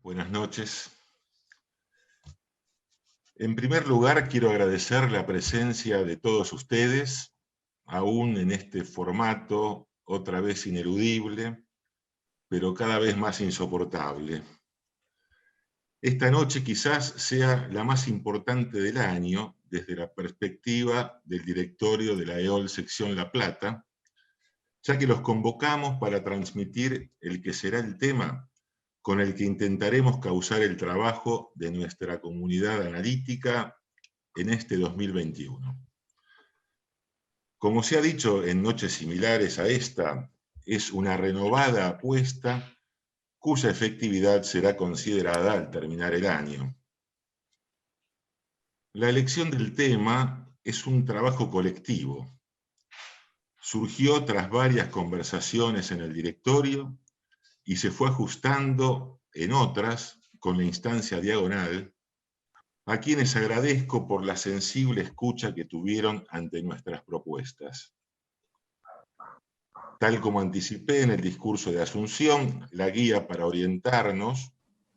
Buenas noches. En primer lugar, quiero agradecer la presencia de todos ustedes, aún en este formato, otra vez ineludible, pero cada vez más insoportable. Esta noche quizás sea la más importante del año desde la perspectiva del directorio de la EOL Sección La Plata, ya que los convocamos para transmitir el que será el tema con el que intentaremos causar el trabajo de nuestra comunidad analítica en este 2021. Como se ha dicho en noches similares a esta, es una renovada apuesta cuya efectividad será considerada al terminar el año. La elección del tema es un trabajo colectivo. Surgió tras varias conversaciones en el directorio y se fue ajustando en otras con la instancia diagonal, a quienes agradezco por la sensible escucha que tuvieron ante nuestras propuestas. Tal como anticipé en el discurso de Asunción, la guía para orientarnos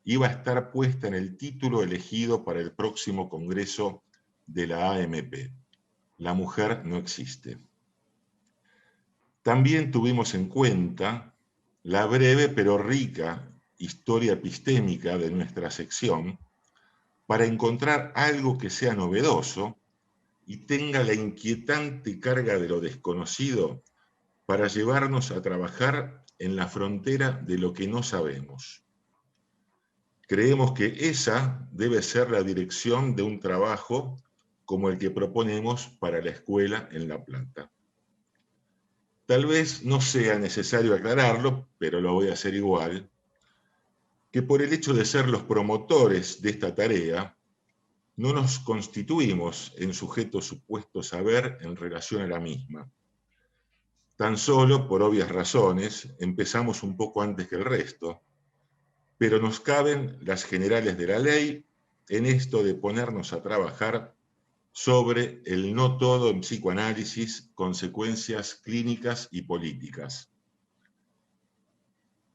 iba a estar puesta en el título elegido para el próximo congreso de la AMP. La mujer no existe. También tuvimos en cuenta la breve pero rica historia epistémica de nuestra sección para encontrar algo que sea novedoso y tenga la inquietante carga de lo desconocido para llevarnos a trabajar en la frontera de lo que no sabemos. Creemos que esa debe ser la dirección de un trabajo como el que proponemos para la escuela en La Plata. Tal vez no sea necesario aclararlo, pero lo voy a hacer igual, que por el hecho de ser los promotores de esta tarea, no nos constituimos en sujeto supuesto saber en relación a la misma. Tan solo, por obvias razones, empezamos un poco antes que el resto, pero nos caben las generales de la ley en esto de ponernos a trabajar sobre el no todo en psicoanálisis, consecuencias clínicas y políticas.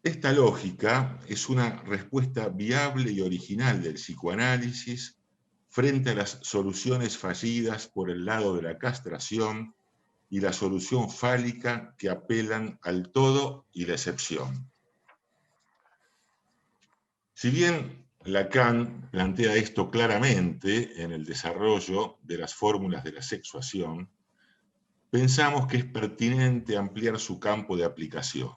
Esta lógica es una respuesta viable y original del psicoanálisis frente a las soluciones fallidas por el lado de la castración y la solución fálica que apelan al todo y la excepción. Si bien Lacan plantea esto claramente en el desarrollo de las fórmulas de la sexuación, pensamos que es pertinente ampliar su campo de aplicación,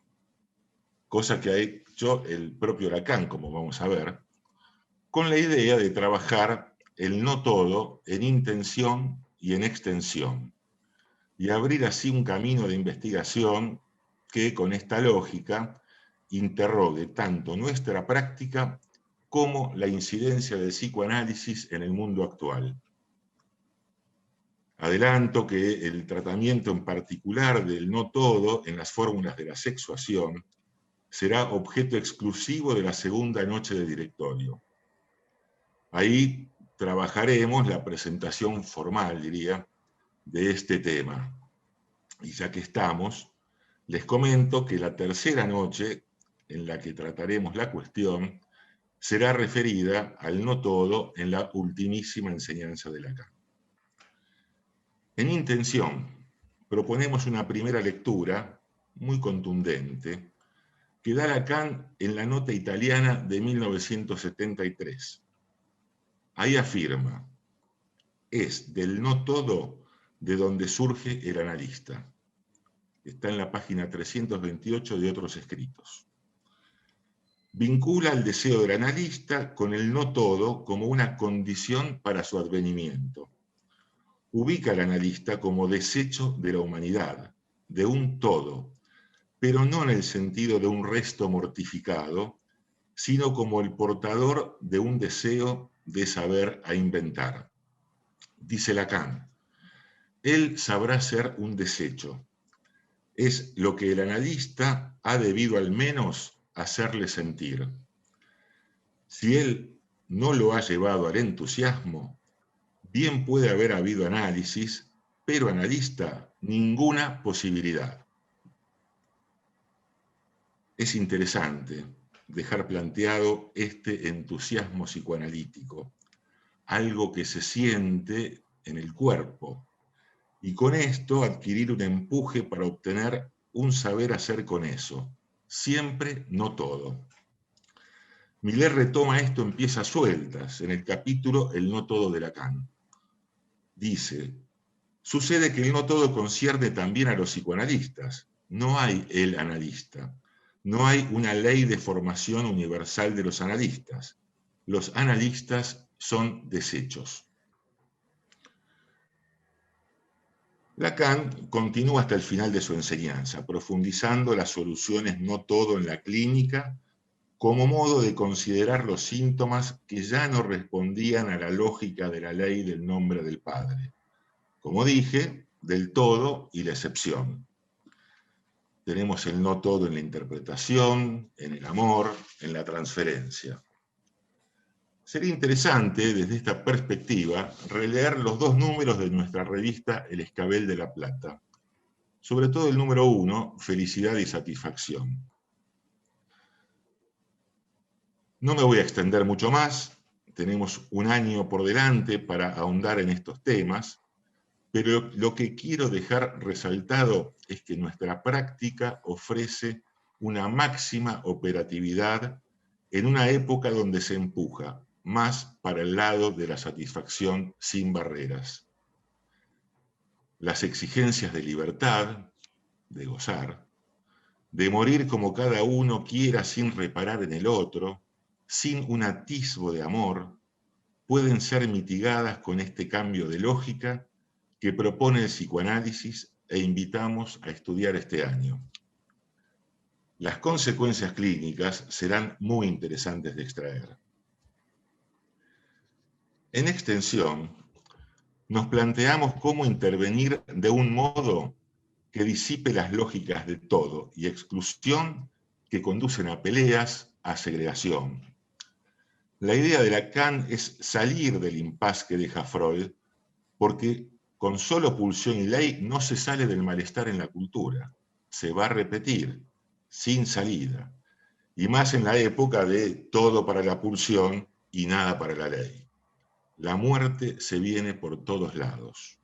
cosa que ha hecho el propio Lacan, como vamos a ver, con la idea de trabajar el no todo en intención y en extensión, y abrir así un camino de investigación que, con esta lógica, interrogue tanto nuestra práctica como la incidencia del psicoanálisis en el mundo actual. Adelanto que el tratamiento en particular del no todo en las fórmulas de la sexuación será objeto exclusivo de la segunda noche de directorio. Ahí trabajaremos la presentación formal, diría, de este tema. Y ya que estamos, les comento que la tercera noche en la que trataremos la cuestión será referida al no todo en la ultimísima enseñanza de Lacan. En intención, proponemos una primera lectura muy contundente que da Lacan en la nota italiana de 1973. Ahí afirma, es del no todo de donde surge el analista. Está en la página 328 de otros escritos. Vincula el deseo del analista con el no todo como una condición para su advenimiento. Ubica al analista como desecho de la humanidad, de un todo, pero no en el sentido de un resto mortificado, sino como el portador de un deseo de saber a inventar. Dice Lacan, él sabrá ser un desecho. Es lo que el analista ha debido al menos hacerle sentir. Si él no lo ha llevado al entusiasmo, bien puede haber habido análisis, pero analista, ninguna posibilidad. Es interesante, dejar planteado este entusiasmo psicoanalítico, algo que se siente en el cuerpo, y con esto adquirir un empuje para obtener un saber hacer con eso. Siempre, no todo. Millet retoma esto en piezas sueltas, en el capítulo El no todo de Lacan. Dice, sucede que el no todo concierne también a los psicoanalistas. No hay el analista. No hay una ley de formación universal de los analistas. Los analistas son desechos. Lacan continúa hasta el final de su enseñanza, profundizando las soluciones no todo en la clínica como modo de considerar los síntomas que ya no respondían a la lógica de la ley del nombre del Padre. Como dije, del todo y la excepción. Tenemos el no todo en la interpretación, en el amor, en la transferencia. Sería interesante, desde esta perspectiva, releer los 2 números de nuestra revista El Escabel de la Plata, sobre todo el número 1, Felicidad y Satisfacción. No me voy a extender mucho más, tenemos un año por delante para ahondar en estos temas, pero lo que quiero dejar resaltado es que nuestra práctica ofrece una máxima operatividad en una época donde se empuja más para el lado de la satisfacción sin barreras. Las exigencias de libertad, de gozar, de morir como cada uno quiera sin reparar en el otro, sin un atisbo de amor, pueden ser mitigadas con este cambio de lógica que propone el psicoanálisis e invitamos a estudiar este año. Las consecuencias clínicas serán muy interesantes de extraer. En extensión, nos planteamos cómo intervenir de un modo que disipe las lógicas de todo y exclusión que conducen a peleas, a segregación. La idea de Lacan es salir del impasse que deja Freud, porque con solo pulsión y ley no se sale del malestar en la cultura. Se va a repetir, sin salida. Y más en la época de todo para la pulsión y nada para la ley. La muerte se viene por todos lados.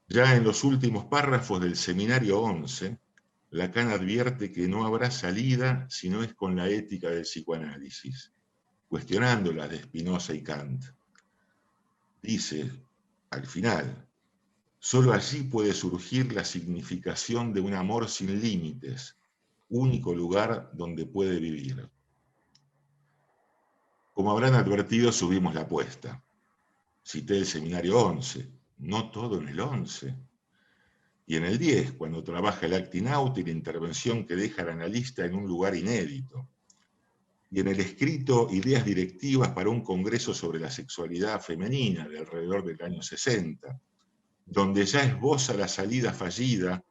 Ya en los últimos párrafos del seminario 11, Lacan advierte que no habrá salida si no es con la ética del psicoanálisis, cuestionando las de Spinoza y Kant. Dice, al final, solo allí puede surgir la significación de un amor sin límites, único lugar donde puede vivir. Como habrán advertido, subimos la apuesta. Cité el seminario 11, no todo en el 11. Y en el 10, cuando trabaja el acting out y la intervención que deja al analista en un lugar inédito. Y en el escrito Ideas directivas para un congreso sobre la sexualidad femenina de alrededor del año 60, donde ya esboza la salida fallida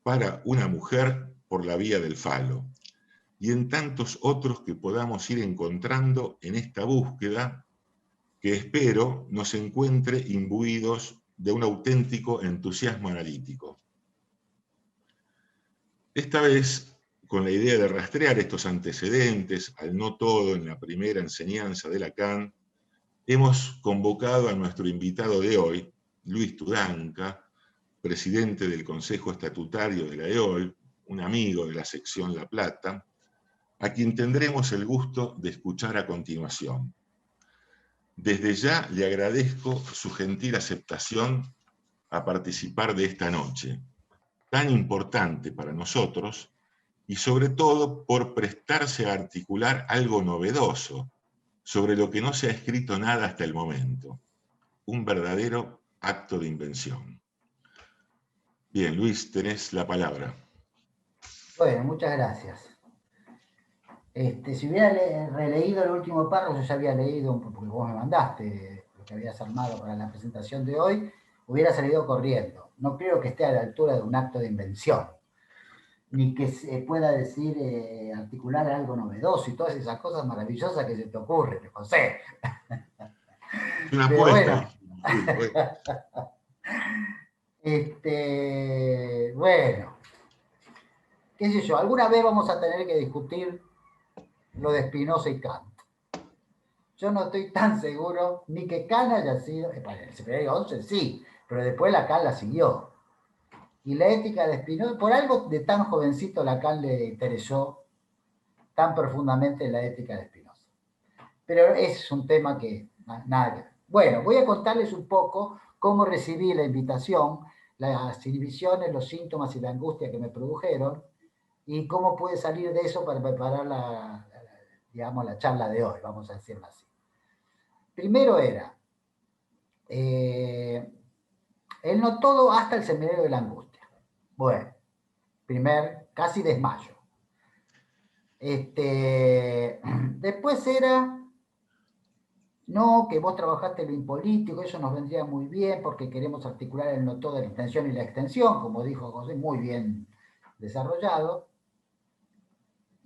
para una mujer por la vía del falo, y en tantos otros que podamos ir encontrando en esta búsqueda que espero nos encuentre imbuidos de un auténtico entusiasmo analítico. Esta vez, con la idea de rastrear estos antecedentes al no todo en la primera enseñanza de Lacan, hemos convocado a nuestro invitado de hoy, Luis Tudanca, presidente del Consejo Estatutario de la EOL, un amigo de la sección La Plata, a quien tendremos el gusto de escuchar a continuación. Desde ya le agradezco su gentil aceptación a participar de esta noche, tan importante para nosotros, y sobre todo por prestarse a articular algo novedoso, sobre lo que no se ha escrito nada hasta el momento. Un verdadero acto de invención. Bien, Luis, tenés la palabra. Bueno, muchas gracias. Si hubiera releído el último párrafo, yo ya había leído, porque vos me mandaste lo que habías armado para la presentación de hoy, hubiera salido corriendo. No creo que esté a la altura de un acto de invención, ni que se pueda decir, articular algo novedoso y todas esas cosas maravillosas que se te ocurren, José. Es una Pero apuesta. bueno, qué sé yo, alguna vez vamos a tener que discutir lo de Spinoza y Kant. Yo no estoy tan seguro ni que Kant haya sido, para el seminario 11 sí, pero después Lacan la siguió. Y la ética de Spinoza, por algo de tan jovencito Lacan le interesó tan profundamente la ética de Spinoza. Pero es un tema que nada que ver. Bueno, voy a contarles un poco cómo recibí la invitación, las inhibiciones, los síntomas y la angustia que me produjeron y cómo pude salir de eso para preparar digamos, la charla de hoy, vamos a decirlo así. Primero era el no todo hasta el seminario de la angustia. Bueno, casi desmayo. Después era, no, que vos trabajaste lo impolítico, eso nos vendría muy bien porque queremos articular el no todo de la intención y la extensión, como dijo José, muy bien desarrollado.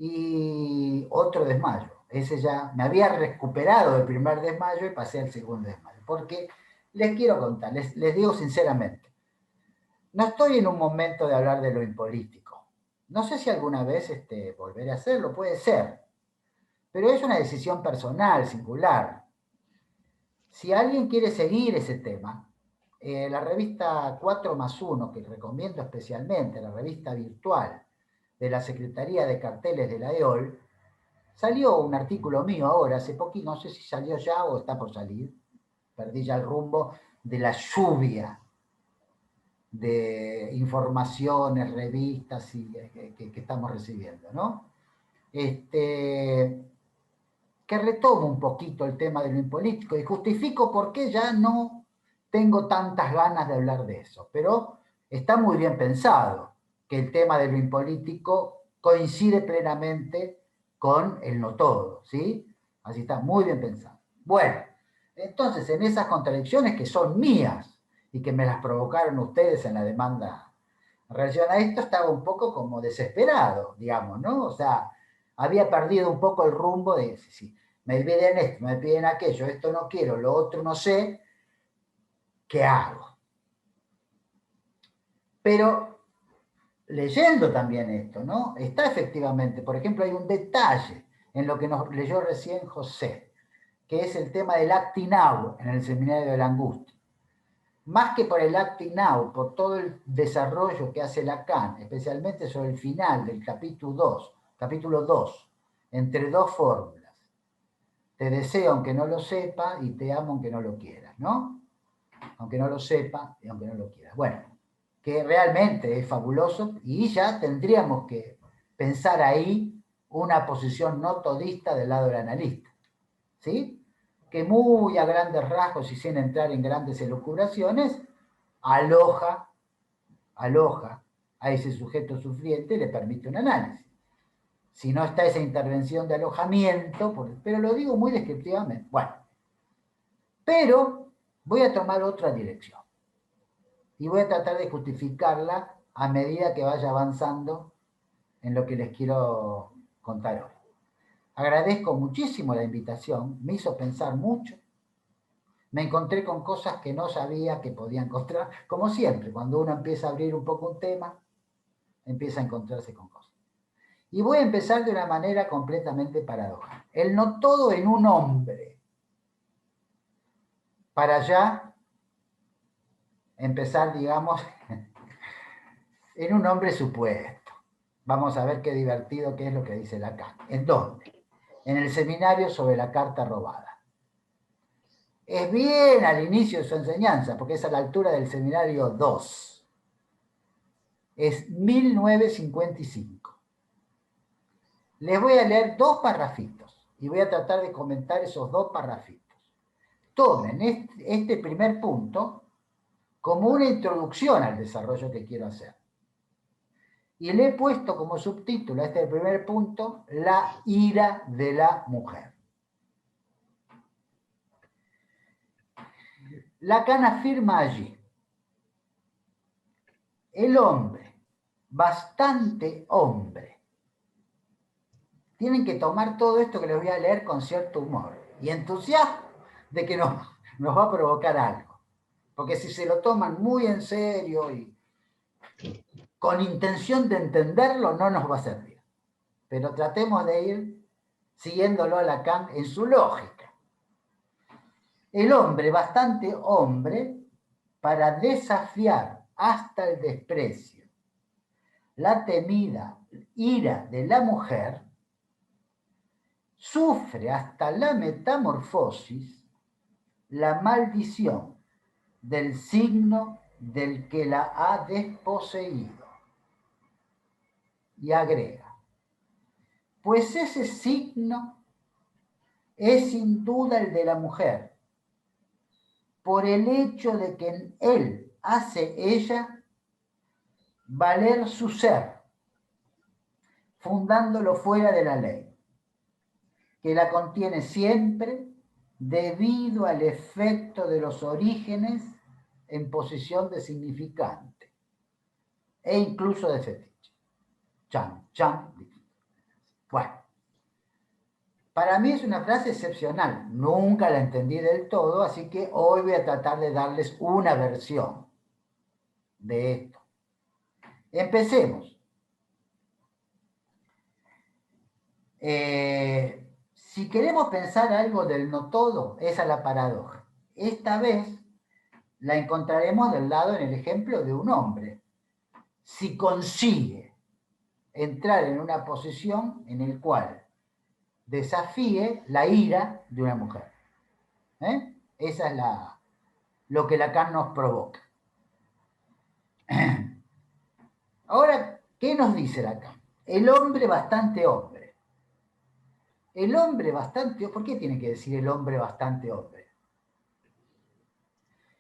Y otro desmayo. Ese ya me había recuperado del primer desmayo y pasé al segundo desmayo. Porque les quiero contar, les digo sinceramente, no estoy en un momento de hablar de lo impolítico. No sé si alguna vez volveré a hacerlo, puede ser. Pero es una decisión personal, singular. Si alguien quiere seguir ese tema, la revista 4+1, que recomiendo especialmente, la revista virtual de la Secretaría de Carteles de la EOL, salió un artículo mío ahora, hace poquito, no sé si salió ya o está por salir, perdí ya el rumbo, de la lluvia de informaciones, revistas que estamos recibiendo, ¿no? Que retomo un poquito el tema de lo impolítico y justifico por qué ya no tengo tantas ganas de hablar de eso, pero está muy bien pensado que el tema de lo impolítico coincide plenamente con el no todo, ¿sí? Así está muy bien pensado. Bueno, entonces en esas contradicciones que son mías y que me las provocaron ustedes en la demanda en relación a esto, estaba un poco como desesperado, digamos, ¿no? O sea, había perdido un poco el rumbo de, sí, me piden esto, me piden aquello, esto no quiero, lo otro no sé, ¿qué hago? Pero leyendo también esto, ¿no? Está efectivamente, por ejemplo, hay un detalle en lo que nos leyó recién José, que es el tema del acting now en el seminario de la angustia. Más que por el acting now, por todo el desarrollo que hace Lacan, especialmente sobre el final del capítulo 2, entre dos fórmulas. Te deseo aunque no lo sepa y te amo aunque no lo quieras, ¿no? Aunque no lo sepa y aunque no lo quieras. Bueno, que realmente es fabuloso y ya tendríamos que pensar ahí una posición no todista del lado del analista, ¿sí? Que muy a grandes rasgos y sin entrar en grandes elucubraciones, aloja a ese sujeto sufriente y le permite un análisis. Si no está esa intervención de alojamiento, pero lo digo muy descriptivamente. Bueno, pero voy a tomar otra dirección y voy a tratar de justificarla a medida que vaya avanzando en lo que les quiero contar hoy. Agradezco muchísimo la invitación, me hizo pensar mucho, me encontré con cosas que no sabía que podía encontrar, como siempre, cuando uno empieza a abrir un poco un tema, empieza a encontrarse con cosas. Y voy a empezar de una manera completamente paradójica. El no todo en un hombre, para ya empezar, digamos, en un hombre supuesto. Vamos a ver qué divertido que es lo que dice Lacan. ¿En dónde? En el seminario sobre la carta robada. Es bien al inicio de su enseñanza, porque es a la altura del seminario 2. Es 1955. Les voy a leer 2 parrafitos y voy a tratar de comentar esos 2 parrafitos. Tomen este primer punto como una introducción al desarrollo que quiero hacer. Y le he puesto como subtítulo a este primer punto, la ira de la mujer. Lacan afirma allí, el hombre, bastante hombre. Tienen que tomar todo esto que les voy a leer con cierto humor y entusiasmo de que nos va a provocar algo. Porque si se lo toman muy en serio y con intención de entenderlo, no nos va a servir. Pero tratemos de ir siguiéndolo a Lacan en su lógica. El hombre bastante hombre para desafiar hasta el desprecio la temida ira de la mujer, sufre hasta la metamorfosis la maldición del signo del que la ha desposeído. Y agrega, pues ese signo es sin duda el de la mujer, por el hecho de que en él hace ella valer su ser, fundándolo fuera de la ley, que la contiene siempre debido al efecto de los orígenes en posición de significante e incluso de fetiche. Chan, chan. Bueno, para mí es una frase excepcional, nunca la entendí del todo, así que hoy voy a tratar de darles una versión de esto. Empecemos. Si queremos pensar algo del no todo, esa es la paradoja. Esta vez la encontraremos del lado en el ejemplo de un hombre. Si consigue entrar en una posición en la cual desafíe la ira de una mujer. Esa es lo que Lacan nos provoca. Ahora, ¿qué nos dice Lacan? El hombre bastante hombre. El hombre bastante... ¿Por qué tiene que decir el hombre bastante hombre?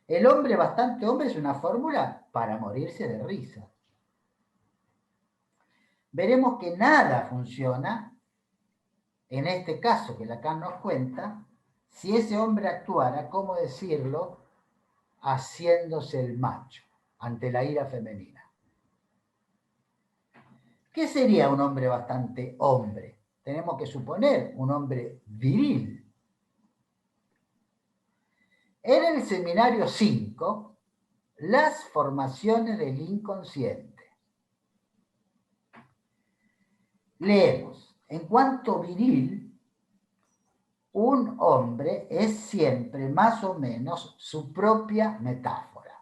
El hombre bastante hombre es una fórmula para morirse de risa. Veremos que nada funciona, en este caso que Lacan nos cuenta, si ese hombre actuara, ¿cómo decirlo?, haciéndose el macho ante la ira femenina. ¿Qué sería un hombre bastante hombre? Tenemos que suponer un hombre viril. En el seminario 5, las formaciones del inconsciente. Leemos, en cuanto viril, un hombre es siempre más o menos su propia metáfora.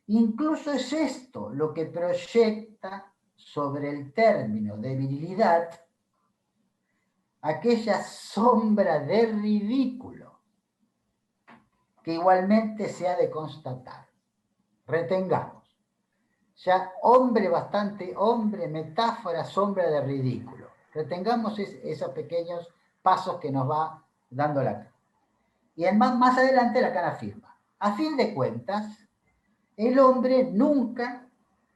Incluso es esto lo que proyecta sobre el término de virilidad aquella sombra de ridículo que igualmente se ha de constatar. Retengamos. Ya hombre bastante hombre, metáfora, sombra de ridículo. Retengamos esos pequeños pasos que nos va dando Lacan. Y más adelante Lacan afirma, a fin de cuentas, el hombre nunca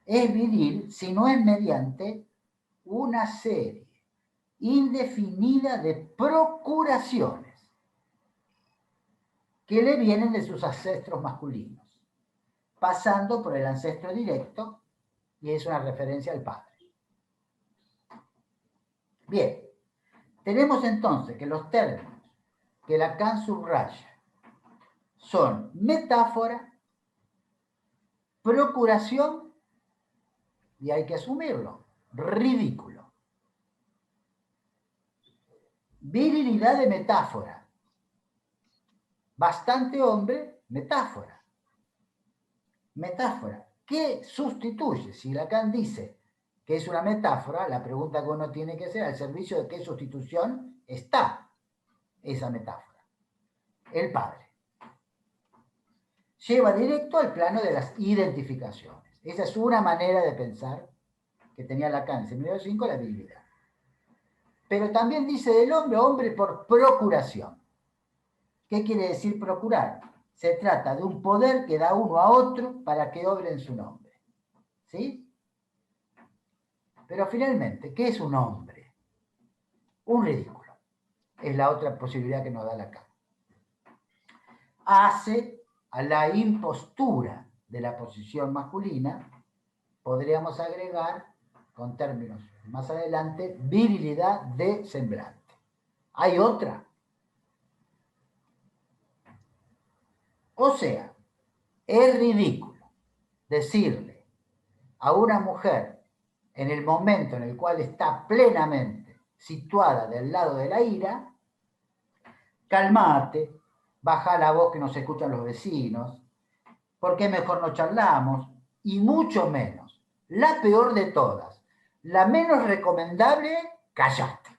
es viril si no es mediante una serie indefinida de procuraciones que le vienen de sus ancestros masculinos, pasando por el ancestro directo, y es una referencia al padre. Bien, tenemos entonces que los términos que Lacan subraya son metáfora, procuración, y hay que asumirlo, ridículo. Virilidad de metáfora. Bastante hombre, metáfora. Metáfora. ¿Qué sustituye? Si Lacan dice que es una metáfora, la pregunta que uno tiene que hacer, al servicio de qué sustitución está esa metáfora. El padre. Lleva directo al plano de las identificaciones. Esa es una manera de pensar que tenía Lacan en seminario 5, la virilidad. Pero también dice del hombre, hombre por procuración. ¿Qué quiere decir procurar? Se trata de un poder que da uno a otro para que obre en su nombre. ¿Sí? Pero finalmente, ¿qué es un hombre? Un ridículo. Es la otra posibilidad que nos da Lacan. Hace a la impostura de la posición masculina, podríamos agregar, con términos más adelante, virilidad de semblante. ¿Hay otra? O sea, es ridículo decirle a una mujer en el momento en el cual está plenamente situada del lado de la ira, calmate, baja la voz que nos escuchan los vecinos, ¿por qué mejor no charlamos? Y mucho menos, la peor de todas, la menos recomendable, callate.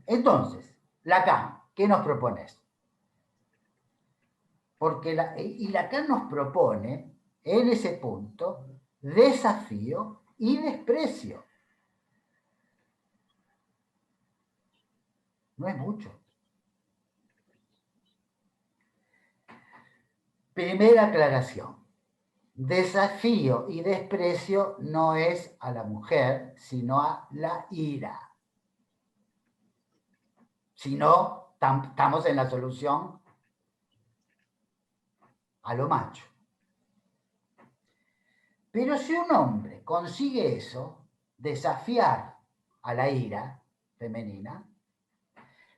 Entonces, Lacan, ¿qué nos propones? Porque Lacan nos propone, en ese punto, desafío y desprecio. No es mucho. Primera aclaración. Desafío y desprecio no es a la mujer, sino a la ira. Si no, estamos en la solución a lo macho. Pero si un hombre consigue eso, desafiar a la ira femenina,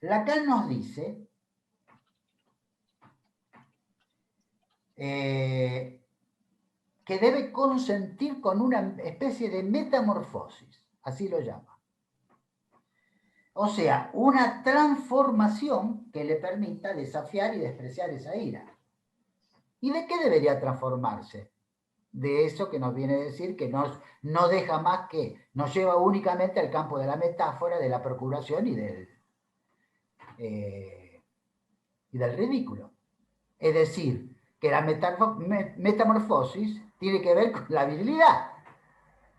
Lacan nos dice que debe consentir con una especie de metamorfosis, así lo llama. O sea, una transformación que le permita desafiar y despreciar esa ira. ¿Y de qué debería transformarse? De eso que nos viene a decir que no deja más que, nos lleva únicamente al campo de la metáfora, de la procuración y del ridículo. Es decir, que la metamorfosis tiene que ver con la virilidad,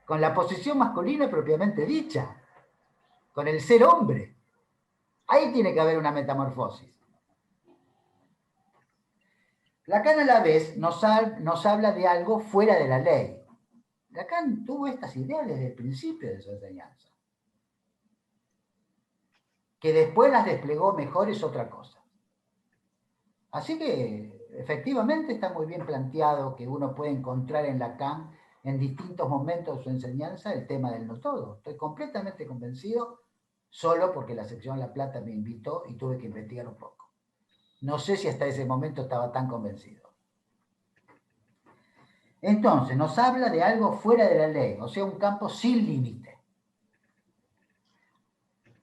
con la posición masculina propiamente dicha, con el ser hombre. Ahí tiene que haber una metamorfosis. Lacan a la vez nos habla de algo fuera de la ley. Lacan tuvo estas ideas desde el principio de su enseñanza. Que después las desplegó mejor es otra cosa. Así que efectivamente está muy bien planteado que uno puede encontrar en Lacan en distintos momentos de su enseñanza el tema del no todo. Estoy completamente convencido, solo porque la sección La Plata me invitó y tuve que investigar un poco. No sé si hasta ese momento estaba tan convencido. Entonces, nos habla de algo fuera de la ley, o sea, un campo sin límite.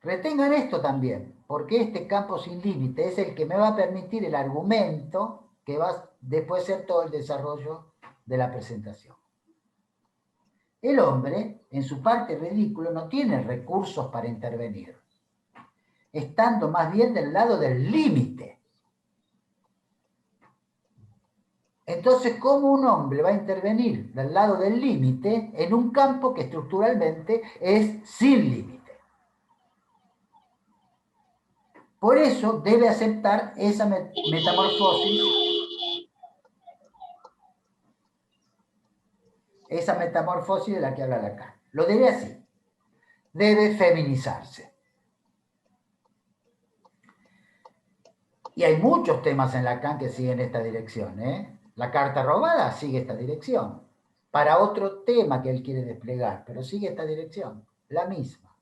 Retengan esto también, porque este campo sin límite es el que me va a permitir el argumento que va después a ser todo el desarrollo de la presentación. El hombre, en su parte ridículo, no tiene recursos para intervenir, estando más bien del lado del límite. Entonces, ¿cómo un hombre va a intervenir del lado del límite en un campo que estructuralmente es sin límite? Por eso debe aceptar esa metamorfosis de la que habla Lacan. Lo debe así. Debe feminizarse. Y hay muchos temas en Lacan que siguen esta dirección. La carta robada sigue esta dirección. Para otro tema que él quiere desplegar, pero sigue esta dirección, la misma.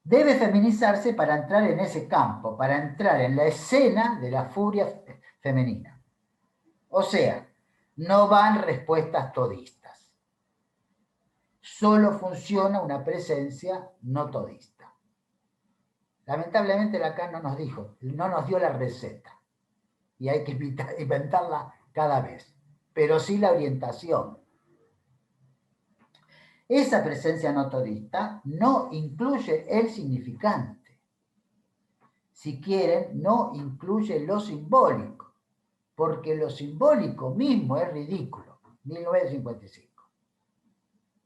Debe feminizarse para entrar en ese campo, para entrar en la escena de la furia femenina. O sea, no van respuestas todistas. Solo funciona una presencia no todista. Lamentablemente Lacan no nos dio la receta. Y hay que inventarla cada vez. Pero sí la orientación. Esa presencia no todista no incluye el significante. Si quieren, no incluye lo simbólico, porque lo simbólico mismo es ridículo. 1955.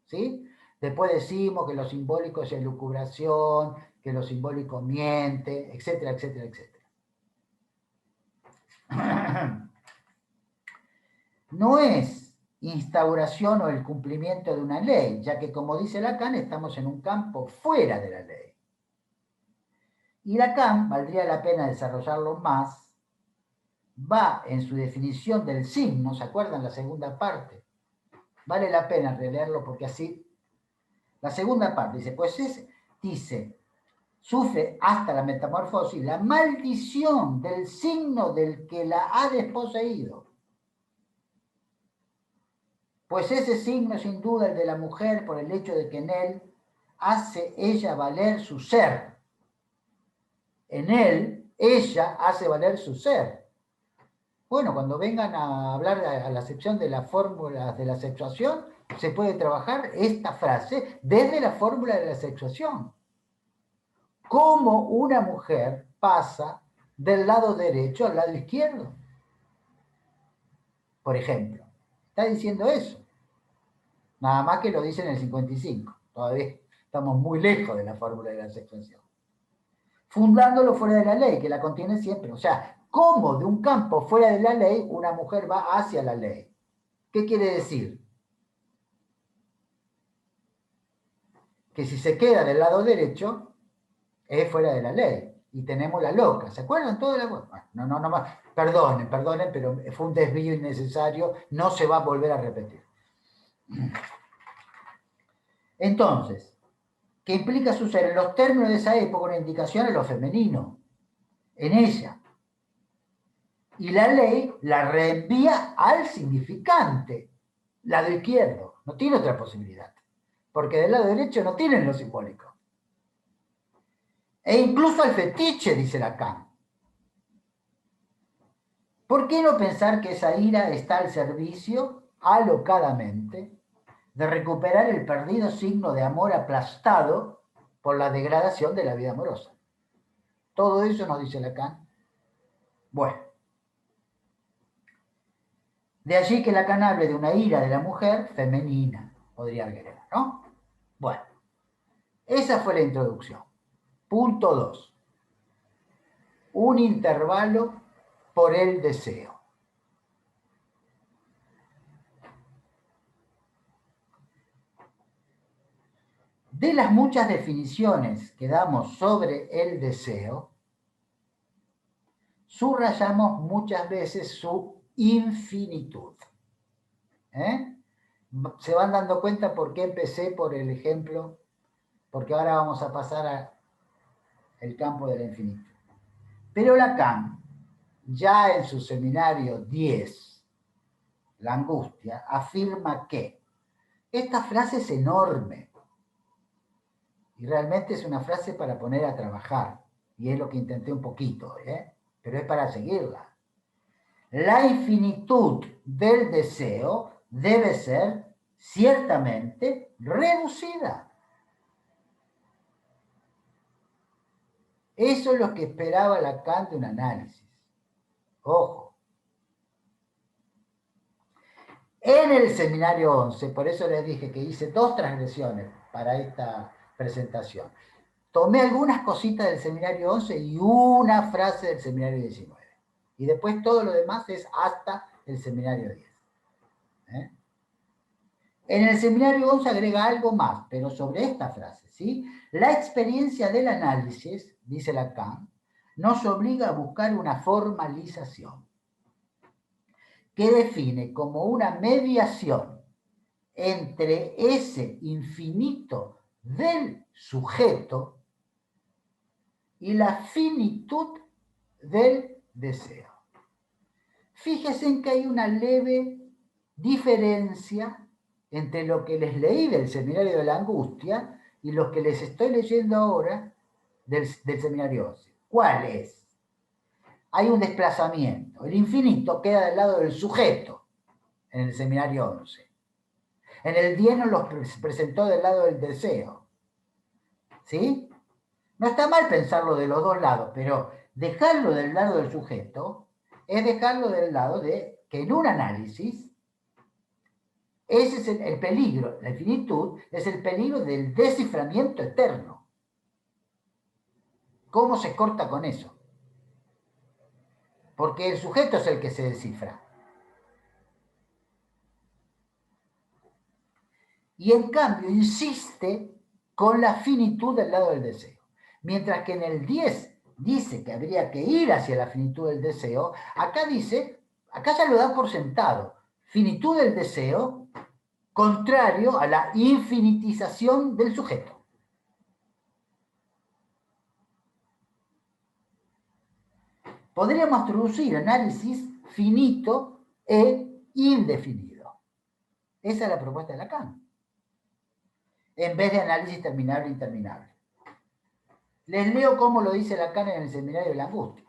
¿Sí? Después decimos que lo simbólico es elucubración, que lo simbólico miente, etcétera, etcétera, etcétera. No es instauración o el cumplimiento de una ley, ya que, como dice Lacan, estamos en un campo fuera de la ley. Y Lacan, valdría la pena desarrollarlo más, va en su definición del signo, ¿se acuerdan la segunda parte? Vale la pena releerlo porque así, la segunda parte dice, sufre hasta la metamorfosis la maldición del signo del que la ha desposeído. pues ese signo es sin duda el de la mujer por el hecho de que en él hace ella valer su ser. En él, ella hace valer su ser. Bueno, cuando vengan a hablar a la sección de las fórmulas de la sexuación, se puede trabajar esta frase desde la fórmula de la sexuación. ¿Cómo una mujer pasa del lado derecho al lado izquierdo? Por ejemplo, está diciendo eso. Nada más que lo dice en el 55. Todavía estamos muy lejos de la fórmula de la sexuación. Fundándolo fuera de la ley, que la contiene siempre. O sea, ¿cómo de un campo fuera de la ley una mujer va hacia la ley? ¿Qué quiere decir? Que si se queda del lado derecho, es fuera de la ley. Y tenemos la loca. ¿Se acuerdan? Todo de la... No, perdonen, pero fue un desvío innecesario. No se va a volver a repetir. Entonces, ¿qué implica su ser? En los términos de esa época, una indicación a lo femenino. En ella. Y la ley la reenvía al significante, lado izquierdo. No tiene otra posibilidad. Porque del lado derecho no tienen lo simbólico. E incluso al fetiche, dice Lacan. ¿Por qué no pensar que esa ira está al servicio, alocadamente, de recuperar el perdido signo de amor aplastado por la degradación de la vida amorosa? Todo eso nos dice Lacan. Bueno. De allí que Lacan hable de una ira de la mujer femenina, podría agregar, ¿no? Bueno, esa fue la introducción. Punto 2. Un intervalo por el deseo. De las muchas definiciones que damos sobre el deseo, subrayamos muchas veces su infinitud. Se van dando cuenta por qué empecé por el ejemplo, porque ahora vamos a pasar al campo de la infinitud. Pero Lacan, ya en su seminario 10, La angustia, afirma que esta frase es enorme y realmente es una frase para poner a trabajar, y es lo que intenté un poquito, pero es para seguirla. La infinitud del deseo debe ser ciertamente reducida. Eso es lo que esperaba Lacan de un análisis. Ojo. En el seminario 11, por eso les dije que hice 2 transgresiones para esta presentación. Tomé algunas cositas del seminario 11 y una frase del seminario 19. Y después todo lo demás es hasta el seminario 10. En el seminario 11 agrega algo más, pero sobre esta frase, ¿sí? La experiencia del análisis, dice Lacan, nos obliga a buscar una formalización que define como una mediación entre ese infinito del sujeto y la finitud del deseo. Fíjense en que hay una leve diferencia entre lo que les leí del seminario de la angustia y lo que les estoy leyendo ahora del seminario 11. ¿Cuál es? Hay un desplazamiento. El infinito queda del lado del sujeto en el seminario 11. En el 10 nos lo presentó del lado del deseo. ¿Sí? No está mal pensarlo de los dos lados, pero dejarlo del lado del sujeto es dejarlo del lado de que en un análisis, ese es el peligro, la infinitud es el peligro del desciframiento eterno. ¿Cómo se corta con eso? Porque el sujeto es el que se descifra. Y en cambio insiste con la finitud del lado del deseo. Mientras que en el 10 dice que habría que ir hacia la finitud del deseo, acá dice, acá ya lo da por sentado, finitud del deseo contrario a la infinitización del sujeto. Podríamos traducir análisis finito e indefinido. Esa es la propuesta de Lacan. En vez de análisis terminable e interminable. Les leo cómo lo dice Lacan en el Seminario de la Angustia.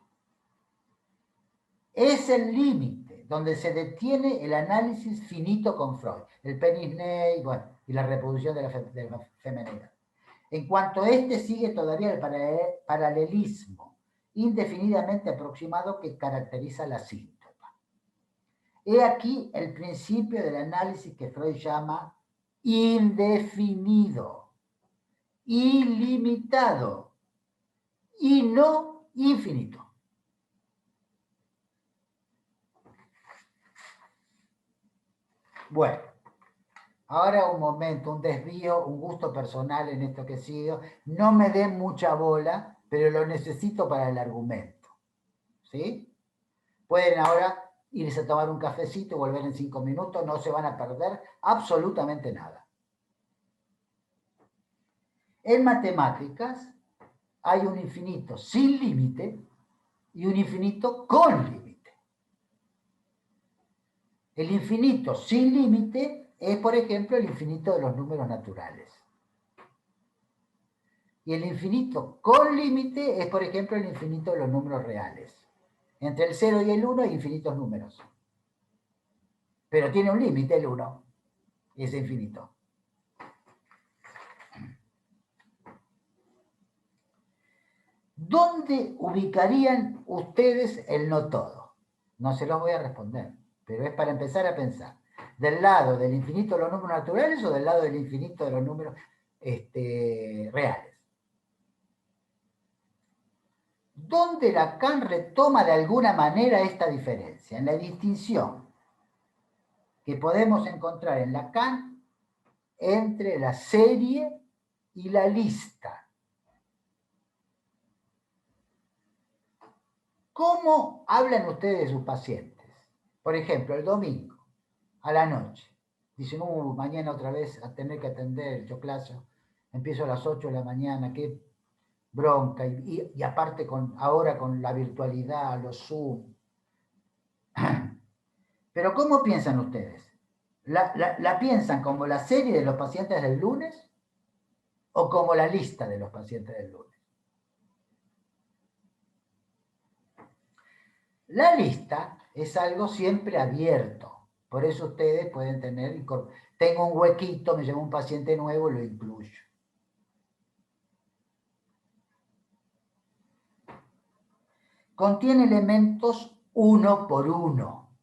Es el límite donde se detiene el análisis finito con Freud, el penis-nei, bueno, y la reproducción de la femenidad. En cuanto este sigue todavía el paralelismo indefinidamente aproximado que caracteriza la síntoma. He aquí el principio del análisis que Freud llama indefinido, ilimitado y no infinito. Bueno, ahora un momento, un desvío, un gusto personal en esto que sigo. No me den mucha bola, pero lo necesito para el argumento. ¿Sí? Pueden ahora irse a tomar un cafecito y volver en 5 minutos, no se van a perder absolutamente nada. En matemáticas hay un infinito sin límite y un infinito con límite. El infinito sin límite es, por ejemplo, el infinito de los números naturales. Y el infinito con límite es, por ejemplo, el infinito de los números reales. Entre el 0 y el 1 hay infinitos números. Pero tiene un límite el 1, y es infinito. ¿Dónde ubicarían ustedes el no todo? No se los voy a responder, pero es para empezar a pensar. ¿Del lado del infinito de los números naturales o del lado del infinito de los números reales? ¿Dónde Lacan retoma de alguna manera esta diferencia? En la distinción que podemos encontrar en Lacan entre la serie y la lista. ¿Cómo hablan ustedes de sus pacientes? Por ejemplo, el domingo, a la noche. Dicen, mañana otra vez a tener que atender, yo clase, empiezo a las 8 de la mañana, qué bronca. Y aparte ahora con la virtualidad, los Zoom. Pero ¿cómo piensan ustedes? ¿La piensan como la serie de los pacientes del lunes o como la lista de los pacientes del lunes? La lista es algo siempre abierto. Por eso ustedes pueden tengo un huequito, me llevo un paciente nuevo y lo incluyo. Contiene elementos uno por uno.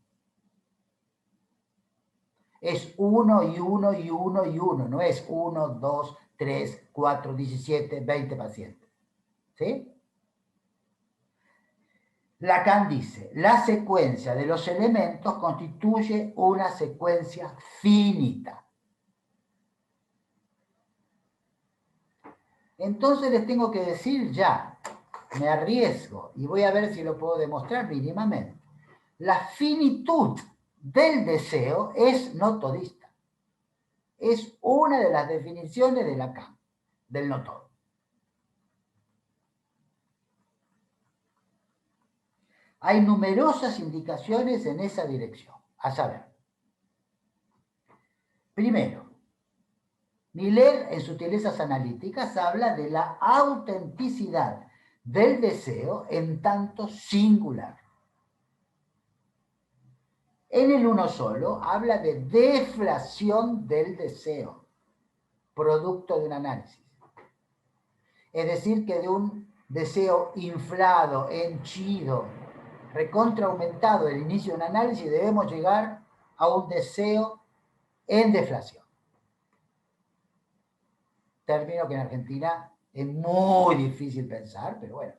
Es 1 y 1 y 1 y 1. No es 1, 2, 3, 4, 17, 20 pacientes. ¿Sí? Lacan dice, la secuencia de los elementos constituye una secuencia finita. Entonces les tengo que decir ya, me arriesgo y voy a ver si lo puedo demostrar mínimamente. La finitud del deseo es no todista. Es una de las definiciones de Lacan, del no todo. Hay numerosas indicaciones en esa dirección. A saber, primero, Miller en Sutilezas Analíticas habla de la autenticidad del deseo en tanto singular. En el uno solo habla de deflación del deseo, producto de un análisis. Es decir, que de un deseo inflado, henchido, recontraaumentado del inicio de un análisis, debemos llegar a un deseo en deflación. Término que en Argentina es muy difícil pensar, pero bueno,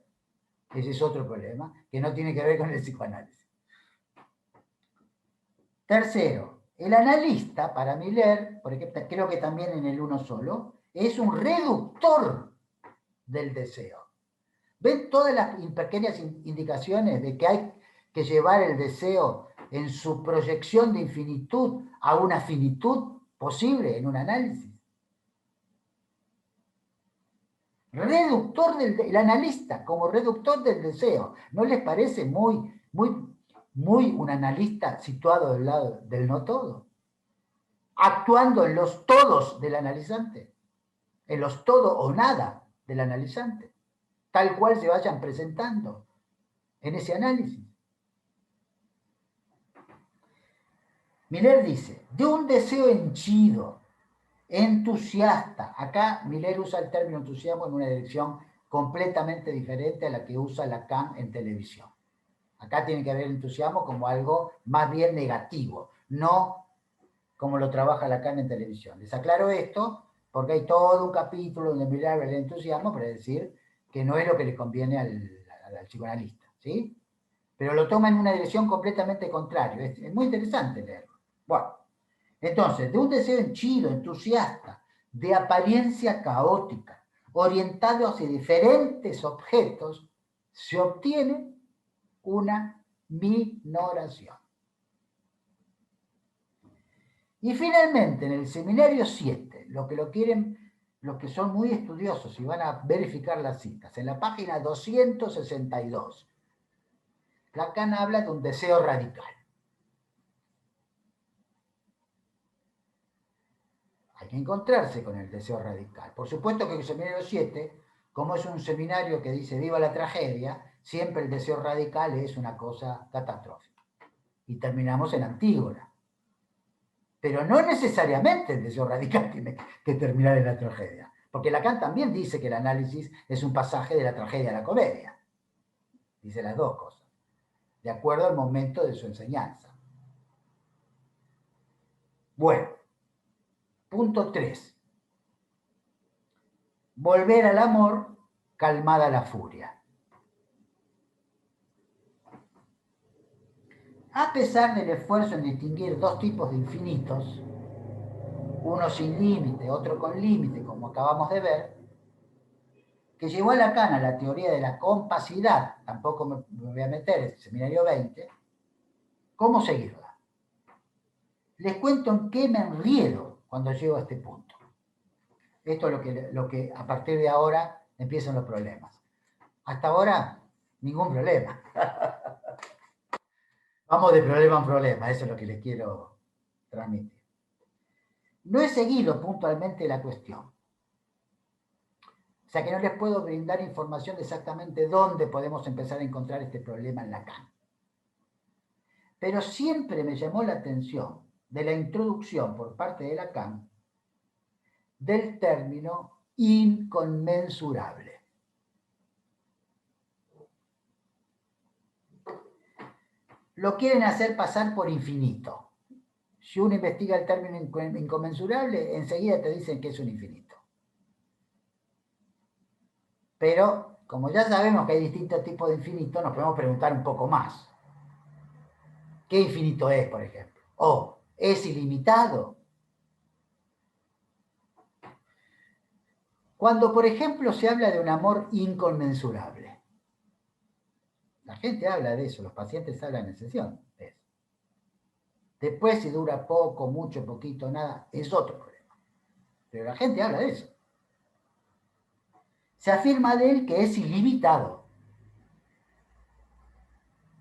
ese es otro problema que no tiene que ver con el psicoanálisis. Tercero, el analista, para Miller, porque creo que también en el uno solo, es un reductor del deseo. ¿Ven todas las pequeñas indicaciones de que hay que llevar el deseo en su proyección de infinitud a una finitud posible en un análisis? Reductor el analista como reductor del deseo. ¿No les parece muy un analista situado del lado del no todo? actuando en los todos del analizante, en los todo o nada del analizante, tal cual se vayan presentando en ese análisis. Miller dice, de un deseo henchido, entusiasta. Acá Miller usa el término entusiasmo en una dirección completamente diferente a la que usa Lacan en televisión. Acá tiene que ver el entusiasmo como algo más bien negativo, no como lo trabaja Lacan en televisión. Les aclaro esto porque hay todo un capítulo donde Miller habla del entusiasmo para decir que no es lo que le conviene al psicoanalista, ¿sí? Pero lo toma en una dirección completamente contraria. Es muy interesante leerlo. Bueno, entonces, de un deseo henchido, entusiasta, de apariencia caótica, orientado hacia diferentes objetos, se obtiene una minoración. Y finalmente, en el seminario 7, los que son muy estudiosos y van a verificar las citas, en la página 262, Lacan habla de un deseo radical. Hay que encontrarse con el deseo radical. Por supuesto que el seminario 7, como es un seminario que dice viva la tragedia, siempre el deseo radical es una cosa catastrófica. Y terminamos en Antígona. Pero no necesariamente el deseo radical tiene que terminar en la tragedia. Porque Lacan también dice que el análisis es un pasaje de la tragedia a la comedia. Dice las dos cosas, de acuerdo al momento de su enseñanza. Bueno, punto 3. Volver al amor, calmada la furia. A pesar del esfuerzo en distinguir dos tipos de infinitos, uno sin límite, otro con límite, como acabamos de ver, que llevó a Lacan a la teoría de la compacidad, tampoco me voy a meter en el seminario 20, ¿cómo seguirla? Les cuento en qué me enriedo cuando llego a este punto. Esto es lo que a partir de ahora empiezan los problemas. Hasta ahora, ningún problema. Vamos de problema en problema, eso es lo que les quiero transmitir. No he seguido puntualmente la cuestión. O sea que no les puedo brindar información de exactamente dónde podemos empezar a encontrar este problema en Lacan. Pero siempre me llamó la atención de la introducción por parte de Lacan del término inconmensurable. Lo quieren hacer pasar por infinito. Si uno investiga el término inconmensurable, enseguida te dicen que es un infinito. Pero, como ya sabemos que hay distintos tipos de infinito, nos podemos preguntar un poco más. ¿Qué infinito es, por ejemplo? ¿O es ilimitado? Cuando, por ejemplo, se habla de un amor inconmensurable, la gente habla de eso, los pacientes hablan en sesión de eso. Después, si dura poco, mucho, poquito, nada, es otro problema. Pero la gente habla de eso. Se afirma de él que es ilimitado.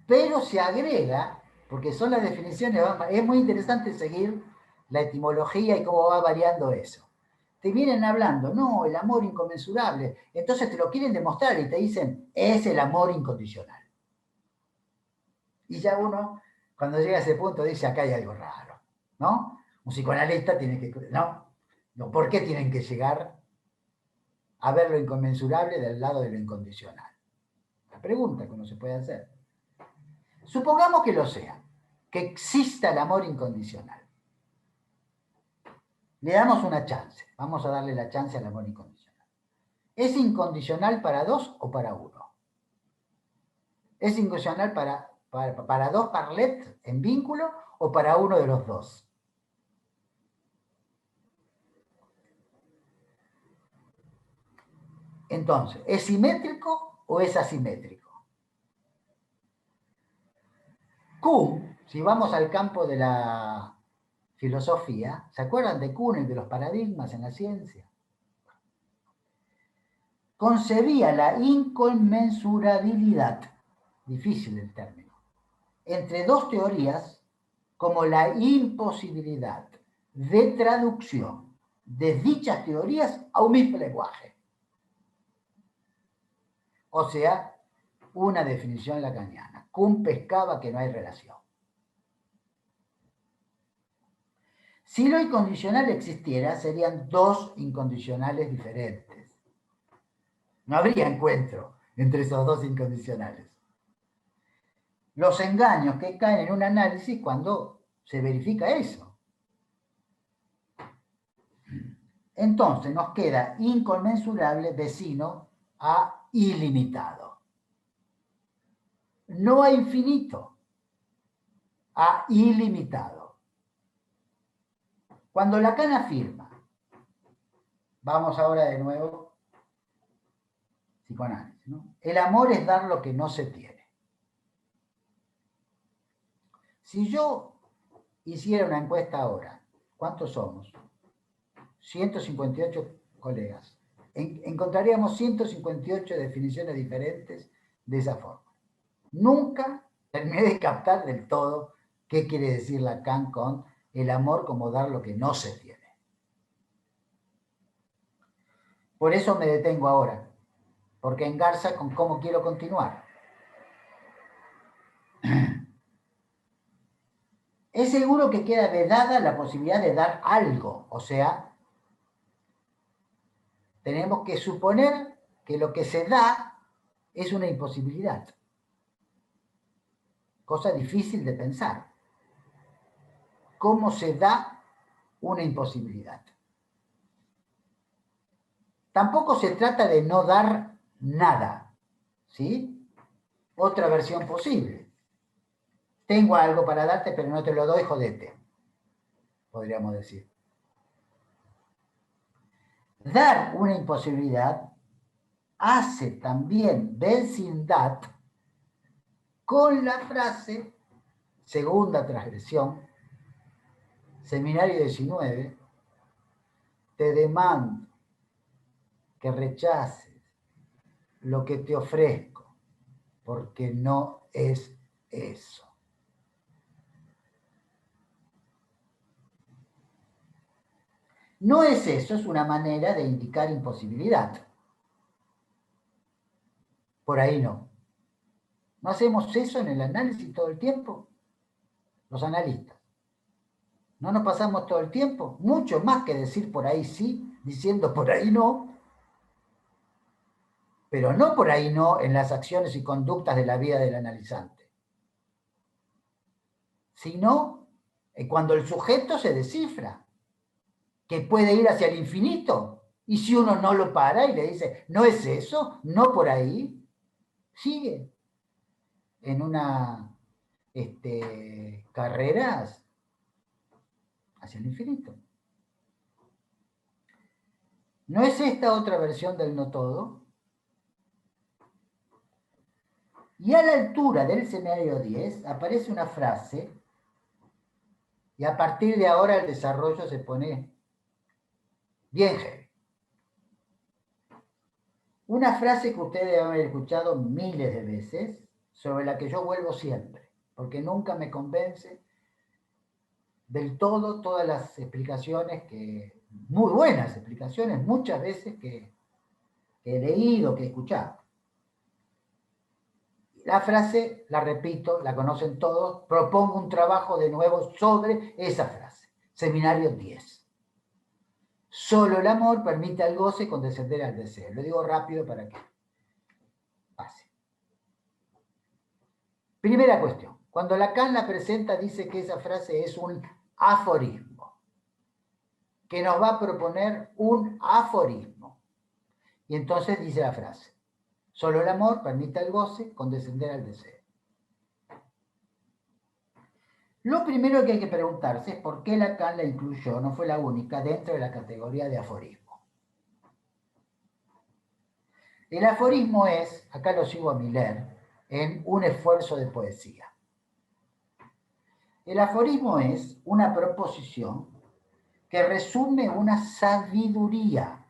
Pero se agrega, porque son las definiciones, es muy interesante seguir la etimología y cómo va variando eso. Te vienen hablando, no, el amor inconmensurable, entonces te lo quieren demostrar y te dicen, es el amor incondicional. Y ya uno, cuando llega a ese punto, dice, acá hay algo raro, ¿no? Un psicoanalista tiene que, ¿no? ¿Por qué tienen que llegar a ver lo inconmensurable del lado de lo incondicional? La pregunta que uno se puede hacer. Supongamos que lo sea, que exista el amor incondicional. Le damos una chance, vamos a darle la chance al amor incondicional. ¿Es incondicional para dos o para uno? ¿Es incondicional para dos parlets en vínculo o para uno de los dos? Entonces, ¿es simétrico o es asimétrico? Kuhn, si vamos al campo de la filosofía, ¿se acuerdan de Kuhn, el de los paradigmas en la ciencia? Concebía la inconmensurabilidad, difícil el término, entre dos teorías como la imposibilidad de traducción de dichas teorías a un mismo lenguaje. O sea, una definición lacaniana. Cum pescaba que no hay relación. Si lo incondicional existiera, serían dos incondicionales diferentes. No habría encuentro entre esos dos incondicionales. Los engaños que caen en un análisis cuando se verifica eso. Entonces nos queda inconmensurable vecino a ilimitado. No a infinito, a ilimitado. Cuando Lacan afirma, vamos ahora de nuevo, psicoanálisis, ¿no? El amor es dar lo que no se tiene. Si yo hiciera una encuesta ahora, ¿cuántos somos? 158 colegas. Encontraríamos 158 definiciones diferentes de esa forma. Nunca terminé de captar del todo qué quiere decir Lacan con el amor como dar lo que no se tiene. Por eso me detengo ahora, porque engarza con cómo quiero continuar. Es seguro que queda vedada la posibilidad de dar algo, o sea, tenemos que suponer que lo que se da es una imposibilidad. Cosa difícil de pensar. ¿Cómo se da una imposibilidad? Tampoco se trata de no dar nada, ¿sí? Otra versión posible. Tengo algo para darte, pero no te lo doy, jodete, podríamos decir. Dar una imposibilidad hace también vecindad con la frase, segunda transgresión, Seminario 19, te demando que rechaces lo que te ofrezco, porque no es eso. No es eso, es una manera de indicar imposibilidad. Por ahí no. ¿No hacemos eso en el análisis todo el tiempo? Los analistas. ¿No nos pasamos todo el tiempo? Mucho más que decir por ahí sí, diciendo por ahí no. Pero no por ahí no en las acciones y conductas de la vida del analizante. Sino cuando el sujeto se descifra, que puede ir hacia el infinito. Y si uno no lo para y le dice, no es eso, no por ahí, sigue en una carreras hacia el infinito. ¿No es esta otra versión del no todo? Y a la altura del escenario 10 aparece una frase y a partir de ahora el desarrollo se pone bien heavy. Una frase que ustedes deben haber escuchado miles de veces, sobre la que yo vuelvo siempre, porque nunca me convence del todo todas las explicaciones muy buenas explicaciones, muchas veces que he leído, que he escuchado. La frase, la repito, la conocen todos, propongo un trabajo de nuevo sobre esa frase. Seminario 10. Solo el amor permite al goce condescender al deseo. Lo digo rápido para que pase. Primera cuestión. Cuando Lacan la presenta, dice que esa frase es un aforismo, que nos va a proponer un aforismo. Y entonces dice la frase, solo el amor permite al goce condescender al deseo. Lo primero que hay que preguntarse es por qué Lacan la incluyó, no fue la única, dentro de la categoría de aforismo. El aforismo es, acá lo sigo a Miller, en Un esfuerzo de poesía. El aforismo es una proposición que resume una sabiduría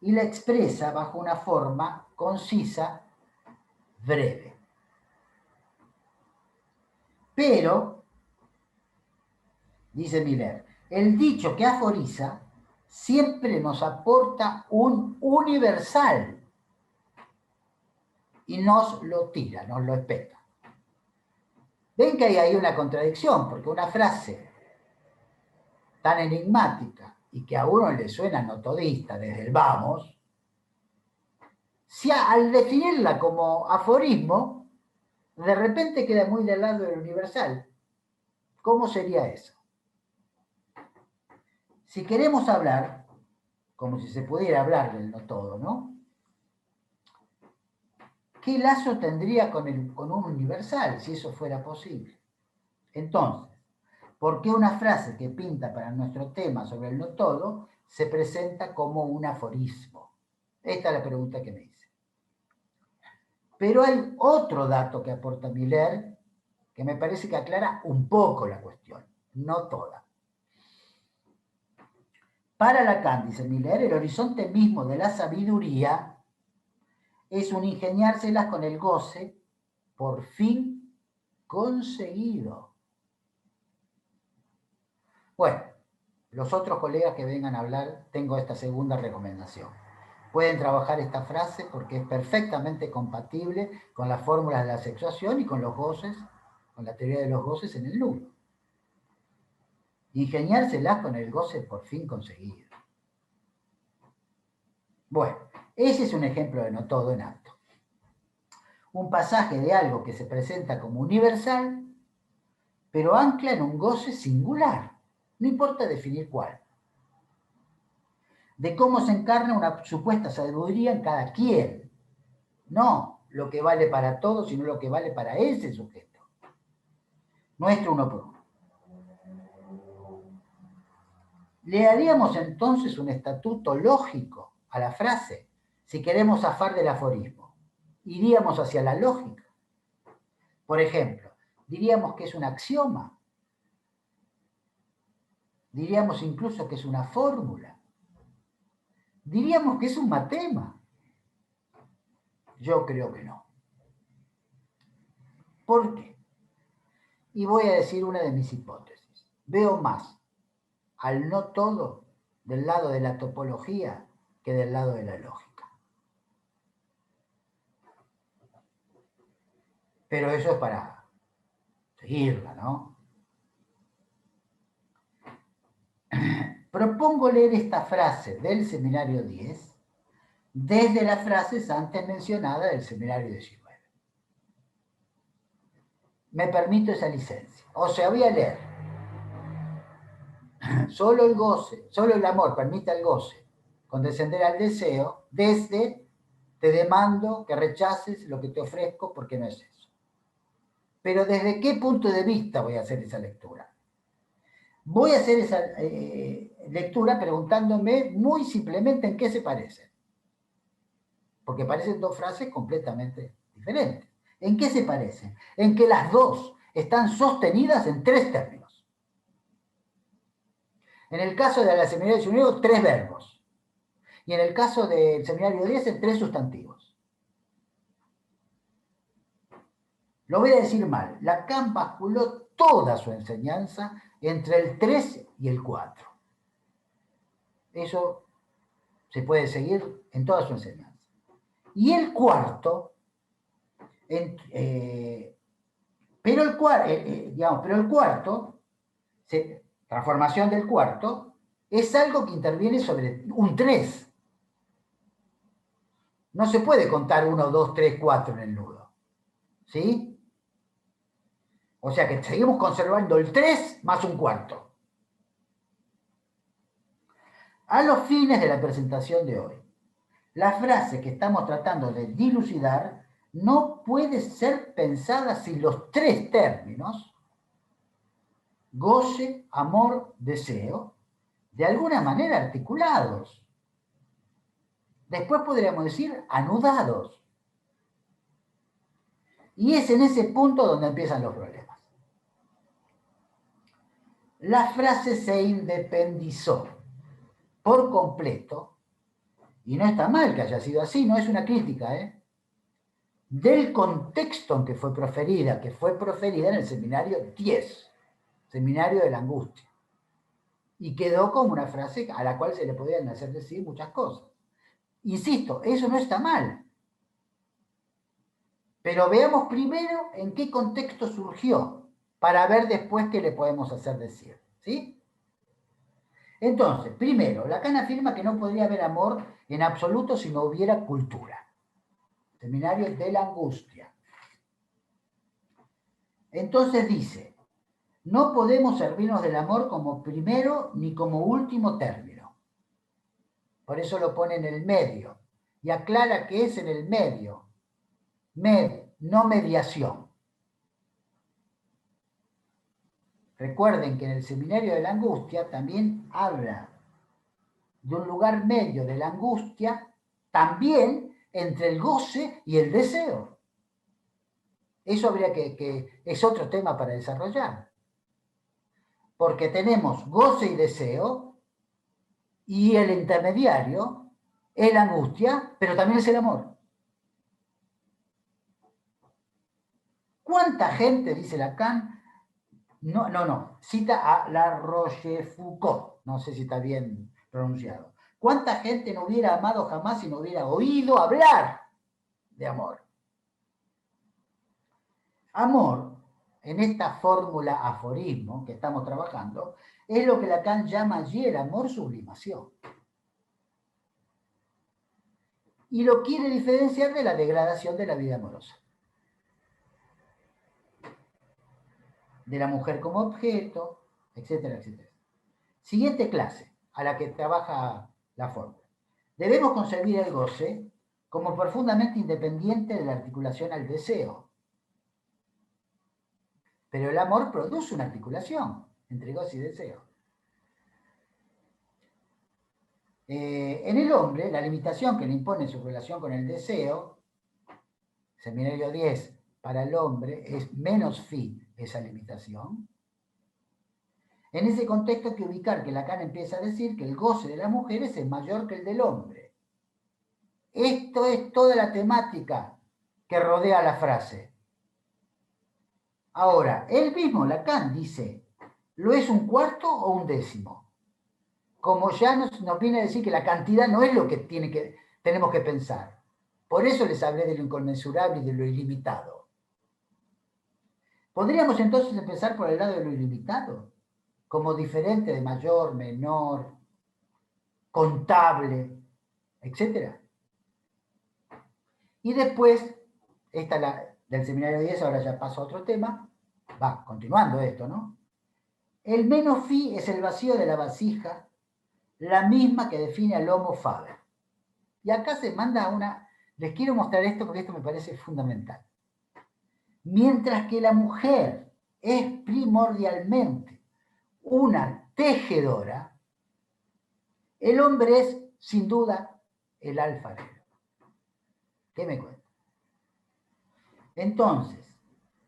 y la expresa bajo una forma concisa, breve. Pero Dice Miller, el dicho que aforiza siempre nos aporta un universal y nos lo tira, nos lo espeta. Ven que hay ahí una contradicción, porque una frase tan enigmática y que a uno le suena no todista desde el vamos, si al definirla como aforismo, de repente queda muy del lado del universal. ¿Cómo sería eso? Si queremos hablar, como si se pudiera hablar del no todo, ¿no? ¿Qué lazo tendría con un universal si eso fuera posible? Entonces, ¿por qué una frase que pinta para nuestro tema sobre el no todo se presenta como un aforismo? Esta es la pregunta que me hice. Pero hay otro dato que aporta Miller que me parece que aclara un poco la cuestión, no toda. Para Lacan, dice Miller, el horizonte mismo de la sabiduría es un ingeniárselas con el goce por fin conseguido. Bueno, los otros colegas que vengan a hablar, tengo esta segunda recomendación. Pueden trabajar esta frase porque es perfectamente compatible con las fórmulas de la sexuación y con los goces, con la teoría de los goces en el nudo. Ingeniárselas con el goce por fin conseguido. Bueno, ese es un ejemplo de no todo en acto. Un pasaje de algo que se presenta como universal, pero ancla en un goce singular. No importa definir cuál. De cómo se encarna una supuesta sabiduría en cada quien. No lo que vale para todos, sino lo que vale para ese sujeto. Nuestro uno por uno. Le haríamos entonces un estatuto lógico a la frase si queremos zafar del aforismo. Iríamos hacia la lógica. Por ejemplo, diríamos que es un axioma. Diríamos incluso que es una fórmula. Diríamos que es un matema. Yo creo que no. ¿Por qué? Y voy a decir una de mis hipótesis. Veo más al no todo del lado de la topología que del lado de la lógica. Pero eso es para seguirla, ¿no? Propongo leer esta frase del seminario 10 desde las frases antes mencionadas del seminario 19. Me permito esa licencia. O sea, voy a leer. Solo el goce, solo el amor permite al goce condescender al deseo desde te demando que rechaces lo que te ofrezco porque no es eso. Pero ¿desde qué punto de vista voy a hacer esa lectura? Voy a hacer esa lectura preguntándome muy simplemente en qué se parecen. Porque parecen dos frases completamente diferentes. ¿En qué se parecen? En que las dos están sostenidas en tres términos. En el caso de la seminario 19, tres verbos. Y en el caso del seminario 10, tres sustantivos. Lo voy a decir mal. Lacan basculó toda su enseñanza entre el 3 y el 4. Eso se puede seguir en toda su enseñanza. Y el cuarto, pero el cuarto, transformación del cuarto, es algo que interviene sobre un 3. No se puede contar 1, 2, 3, 4 en el nudo. ¿Sí? O sea que seguimos conservando el 3 más un cuarto. A los fines de la presentación de hoy, la frase que estamos tratando de dilucidar no puede ser pensada sin los tres términos, goce, amor, deseo, de alguna manera articulados. Después podríamos decir anudados. Y es en ese punto donde empiezan los problemas. La frase se independizó por completo, y no está mal que haya sido así, no es una crítica, del contexto en que fue proferida en el seminario 10, seminario de la angustia. Y quedó como una frase a la cual se le podían hacer decir muchas cosas. Insisto, eso no está mal. Pero veamos primero en qué contexto surgió, para ver después qué le podemos hacer decir. ¿Sí? Entonces, primero, Lacan afirma que no podría haber amor en absoluto si no hubiera cultura. Seminario de la angustia. Entonces dice, no podemos servirnos del amor como primero ni como último término. Por eso lo pone en el medio. Y aclara que es en el medio. No mediación. Recuerden que en el Seminario de la Angustia también habla de un lugar medio de la angustia, también entre el goce y el deseo. Eso habría que es otro tema para desarrollar. Porque tenemos goce y deseo, y el intermediario es la angustia, pero también es el amor. ¿Cuánta gente, dice Lacan, cita a La Rochefoucauld, no sé si está bien pronunciado. ¿Cuánta gente no hubiera amado jamás si no hubiera oído hablar de amor? Amor, en esta fórmula aforismo que estamos trabajando, es lo que Lacan llama allí el amor sublimación. Y lo quiere diferenciar de la degradación de la vida amorosa. De la mujer como objeto, etcétera, etcétera. Siguiente clase a la que trabaja la fórmula. Debemos concebir el goce como profundamente independiente de la articulación al deseo. Pero el amor produce una articulación entre goce y deseo. En el hombre, la limitación que le impone su relación con el deseo, Seminario 10, para el hombre es menos fin esa limitación. En ese contexto hay que ubicar que Lacan empieza a decir que el goce de las mujeres es mayor que el del hombre. Esto es toda la temática que rodea la frase. Ahora, él mismo, Lacan, dice, ¿lo es un cuarto o un décimo? Como ya nos viene a decir que la cantidad no es lo que tenemos que pensar. Por eso les hablé de lo inconmensurable y de lo ilimitado. ¿Podríamos entonces empezar por el lado de lo ilimitado? Como diferente de mayor, menor, contable, etc. Y después, del Seminario 10, ahora ya paso a otro tema, va continuando esto, ¿no? El menos fi es el vacío de la vasija, la misma que define al Homo faber. Y acá se manda les quiero mostrar esto porque esto me parece fundamental. Mientras que la mujer es primordialmente una tejedora, el hombre es, sin duda, el alfarero. ¿Qué me cuenta? Entonces,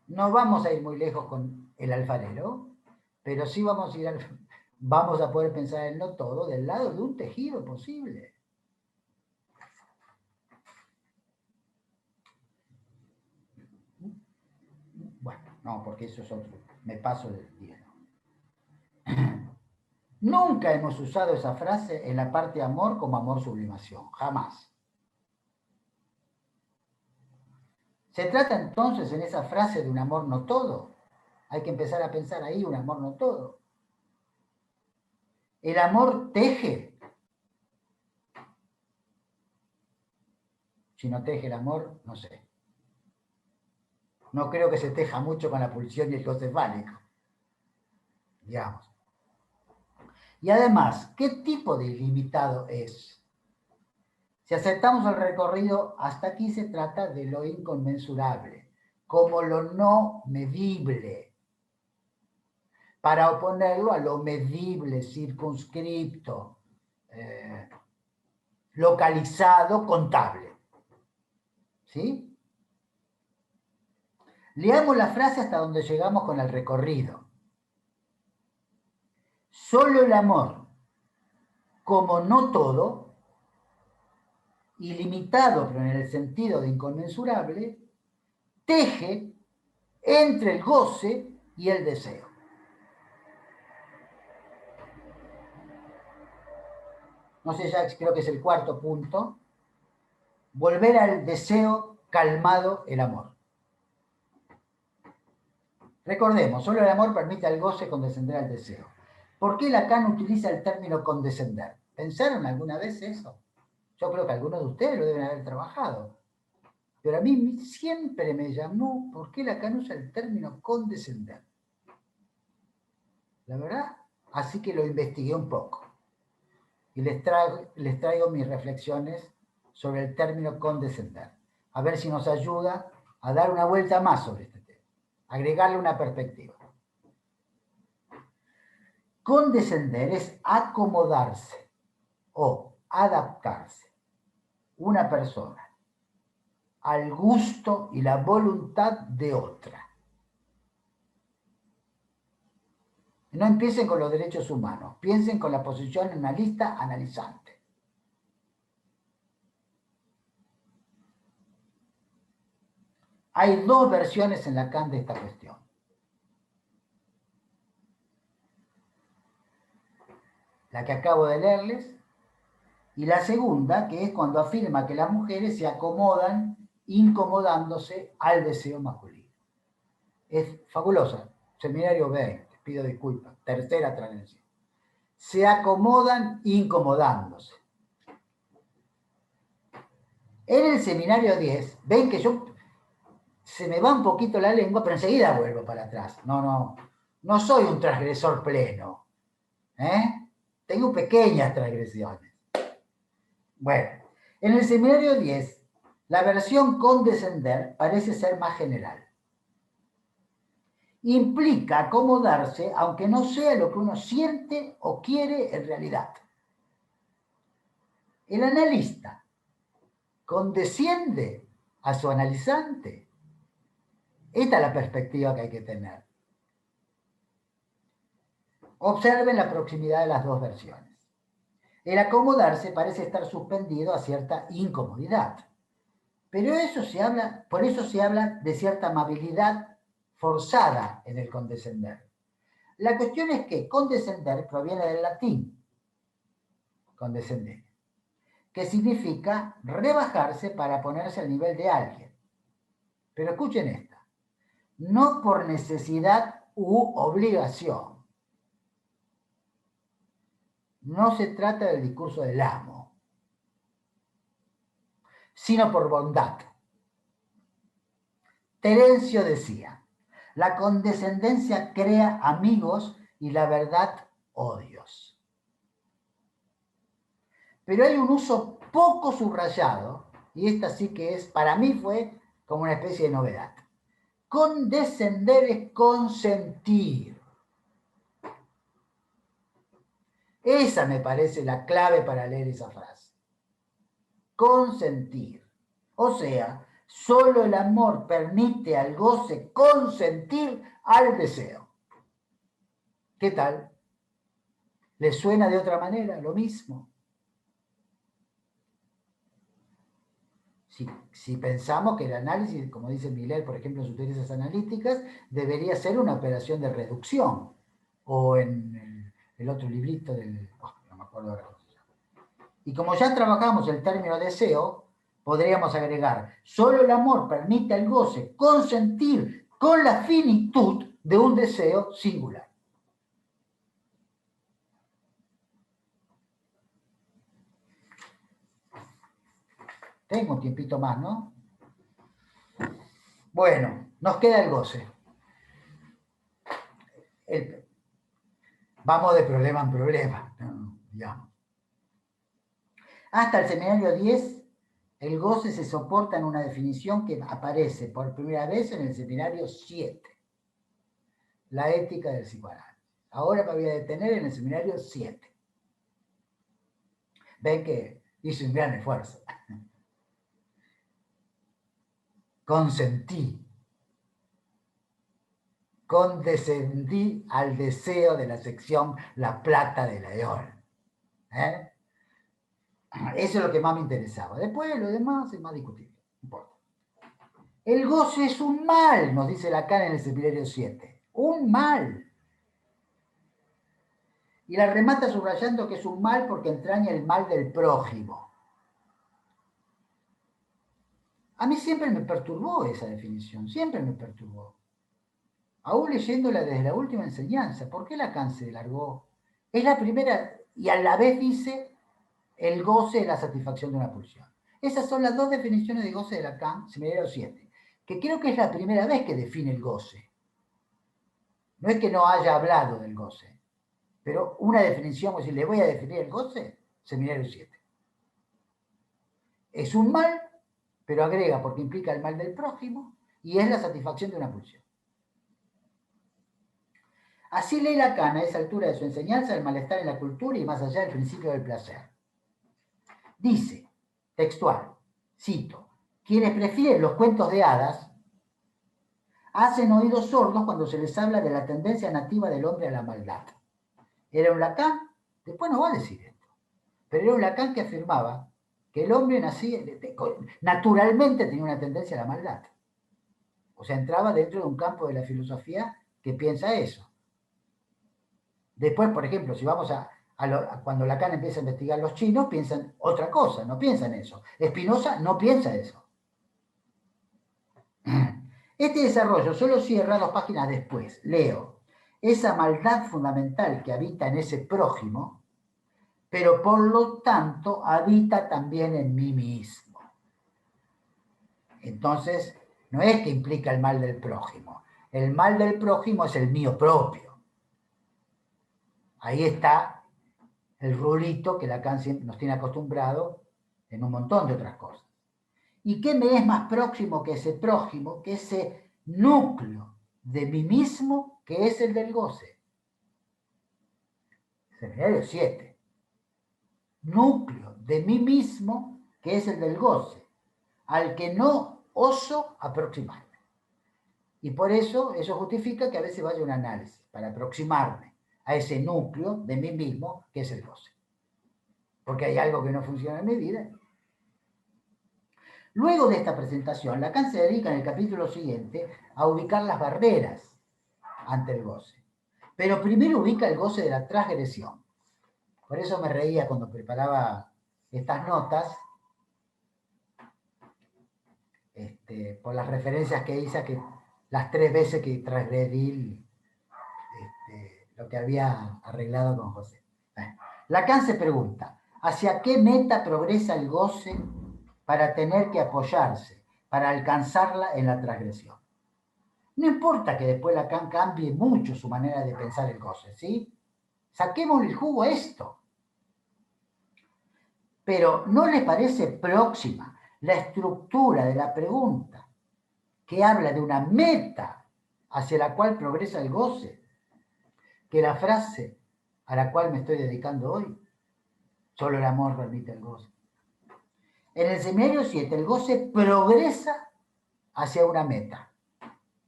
no vamos a ir muy lejos con el alfarero, pero sí vamos a poder pensar en lo todo del lado de un tejido posible. Bueno, no, porque eso es otro. Me paso del hielo. Nunca hemos usado esa frase en la parte amor como amor sublimación. Jamás. ¿Se trata entonces en esa frase de un amor no todo? Hay que empezar a pensar ahí un amor no todo. ¿El amor teje? Si no teje el amor, no sé. No creo que se teja mucho con la pulsión y el goce fálico. Digamos. Y además, ¿qué tipo de ilimitado es? Si aceptamos el recorrido, hasta aquí se trata de lo inconmensurable, como lo no medible, para oponerlo a lo medible, circunscripto, localizado, contable. ¿Sí? Leamos la frase hasta donde llegamos con el recorrido. Solo el amor, como no todo, ilimitado pero en el sentido de inconmensurable, teje entre el goce y el deseo. no sé, ya creo que es el cuarto punto, volver al deseo calmado el amor. Recordemos, solo el amor permite al goce condescender al deseo. ¿Por qué Lacan utiliza el término condescender? ¿Pensaron alguna vez eso? Yo creo que algunos de ustedes lo deben haber trabajado. Pero a mí siempre me llamó, ¿por qué Lacan usa el término condescender? La verdad, así que lo investigué un poco. Y les traigo mis reflexiones sobre el término condescender. A ver si nos ayuda a dar una vuelta más sobre este tema. Agregarle una perspectiva. Condescender es acomodarse o adaptarse una persona al gusto y la voluntad de otra. No empiecen con los derechos humanos, piensen con la posición analista analizante. Hay dos versiones en Lacan de esta cuestión. La que acabo de leerles, y la segunda, que es cuando afirma que las mujeres se acomodan incomodándose al deseo masculino. Es fabulosa. Seminario 20, pido disculpas, tercera transgresión. Se acomodan incomodándose. En el seminario 10, ven que se me va un poquito la lengua, pero enseguida vuelvo para atrás. No soy un transgresor pleno. Tengo pequeñas transgresiones. Bueno, en el seminario 10, la versión condescender parece ser más general. Implica acomodarse aunque no sea lo que uno siente o quiere en realidad. El analista condesciende a su analizante. Esta es la perspectiva que hay que tener. Observen la proximidad de las dos versiones. El acomodarse parece estar suspendido a cierta incomodidad. Pero por eso se habla de cierta amabilidad forzada en el condescender. La cuestión es que condescender proviene del latín, condescender, que significa rebajarse para ponerse al nivel de alguien. Pero escuchen esta, no por necesidad u obligación. No se trata del discurso del amo, sino por bondad. Terencio decía, la condescendencia crea amigos y la verdad odios. Pero hay un uso poco subrayado, y esta sí que para mí fue como una especie de novedad. Condescender es consentir. Esa me parece la clave para leer esa frase. Consentir. O sea, solo el amor permite al goce consentir al deseo. ¿Qué tal? ¿Les suena de otra manera lo mismo? Si pensamos que el análisis, como dice Miller, por ejemplo, en sus teorías analíticas, debería ser una operación de reducción. O en el otro librito no me acuerdo ahora. Y como ya trabajamos el término deseo, podríamos agregar, solo el amor permite al goce consentir con la finitud de un deseo singular. Tengo un tiempito más, ¿no? Bueno, nos queda el goce. Vamos de problema en problema, digamos. Hasta el seminario 10, el goce se soporta en una definición que aparece por primera vez en el seminario 7, la ética del psicoanálisis. Ahora me voy a detener en el seminario 7. Ven que hice un gran esfuerzo. Consentí. Condescendí al deseo de la sección La Plata de León. Eso es lo que más me interesaba. Después lo demás es más discutible. No importa. El goce es un mal, nos dice Lacan en el seminario 7. Un mal. y la remata subrayando que es un mal porque entraña el mal del prójimo. A mí siempre me perturbó esa definición, siempre me perturbó. Aún leyéndola desde la última enseñanza, ¿por qué Lacan se largó? Es la primera, y a la vez dice el goce de la satisfacción de una pulsión. Esas son las dos definiciones de goce de Lacan, Seminario 7, que creo que es la primera vez que define el goce. No es que no haya hablado del goce, pero una definición, es decir, le voy a definir el goce, Seminario 7. Es un mal, pero agrega porque implica el mal del prójimo y es la satisfacción de una pulsión. Así lee Lacan a esa altura de su enseñanza el malestar en la cultura y más allá del principio del placer. Dice, textual, cito, quienes prefieren los cuentos de hadas hacen oídos sordos cuando se les habla de la tendencia nativa del hombre a la maldad. Era un Lacan, después no va a decir esto, pero era un Lacan que afirmaba que el hombre naturalmente tenía una tendencia a la maldad. O sea, entraba dentro de un campo de la filosofía que piensa eso. Después, por ejemplo, si vamos a cuando Lacan empieza a investigar los chinos, piensan otra cosa, no piensan eso. Spinoza no piensa eso. Este desarrollo solo cierra 2 páginas después. Leo, esa maldad fundamental que habita en ese prójimo, pero por lo tanto habita también en mí mismo. Entonces, no es que implica el mal del prójimo. El mal del prójimo es el mío propio. Ahí está el rulito que Lacan nos tiene acostumbrado en un montón de otras cosas. ¿Y qué me es más próximo que ese prójimo, que ese núcleo de mí mismo, que es el del goce? Seminario 7. Núcleo de mí mismo, que es el del goce, al que no oso aproximarme. Y por eso justifica que a veces vaya un análisis, para aproximarme a ese núcleo de mí mismo, que es el goce. Porque hay algo que no funciona en mi vida. Luego de esta presentación, Lacan se dedica en el capítulo siguiente a ubicar las barreras ante el goce. Pero primero ubica el goce de la transgresión. Por eso me reía cuando preparaba estas notas, por las referencias que hice, que las 3 veces que transgredí lo que había arreglado con José. Lacan se pregunta, ¿hacia qué meta progresa el goce para tener que apoyarse, para alcanzarla en la transgresión? No importa que después Lacan cambie mucho su manera de pensar el goce, ¿sí? Saquémosle el jugo a esto. Pero ¿no les parece próxima la estructura de la pregunta que habla de una meta hacia la cual progresa el goce que la frase a la cual me estoy dedicando hoy? Solo el amor permite el goce. En el Seminario 7, el goce progresa hacia una meta.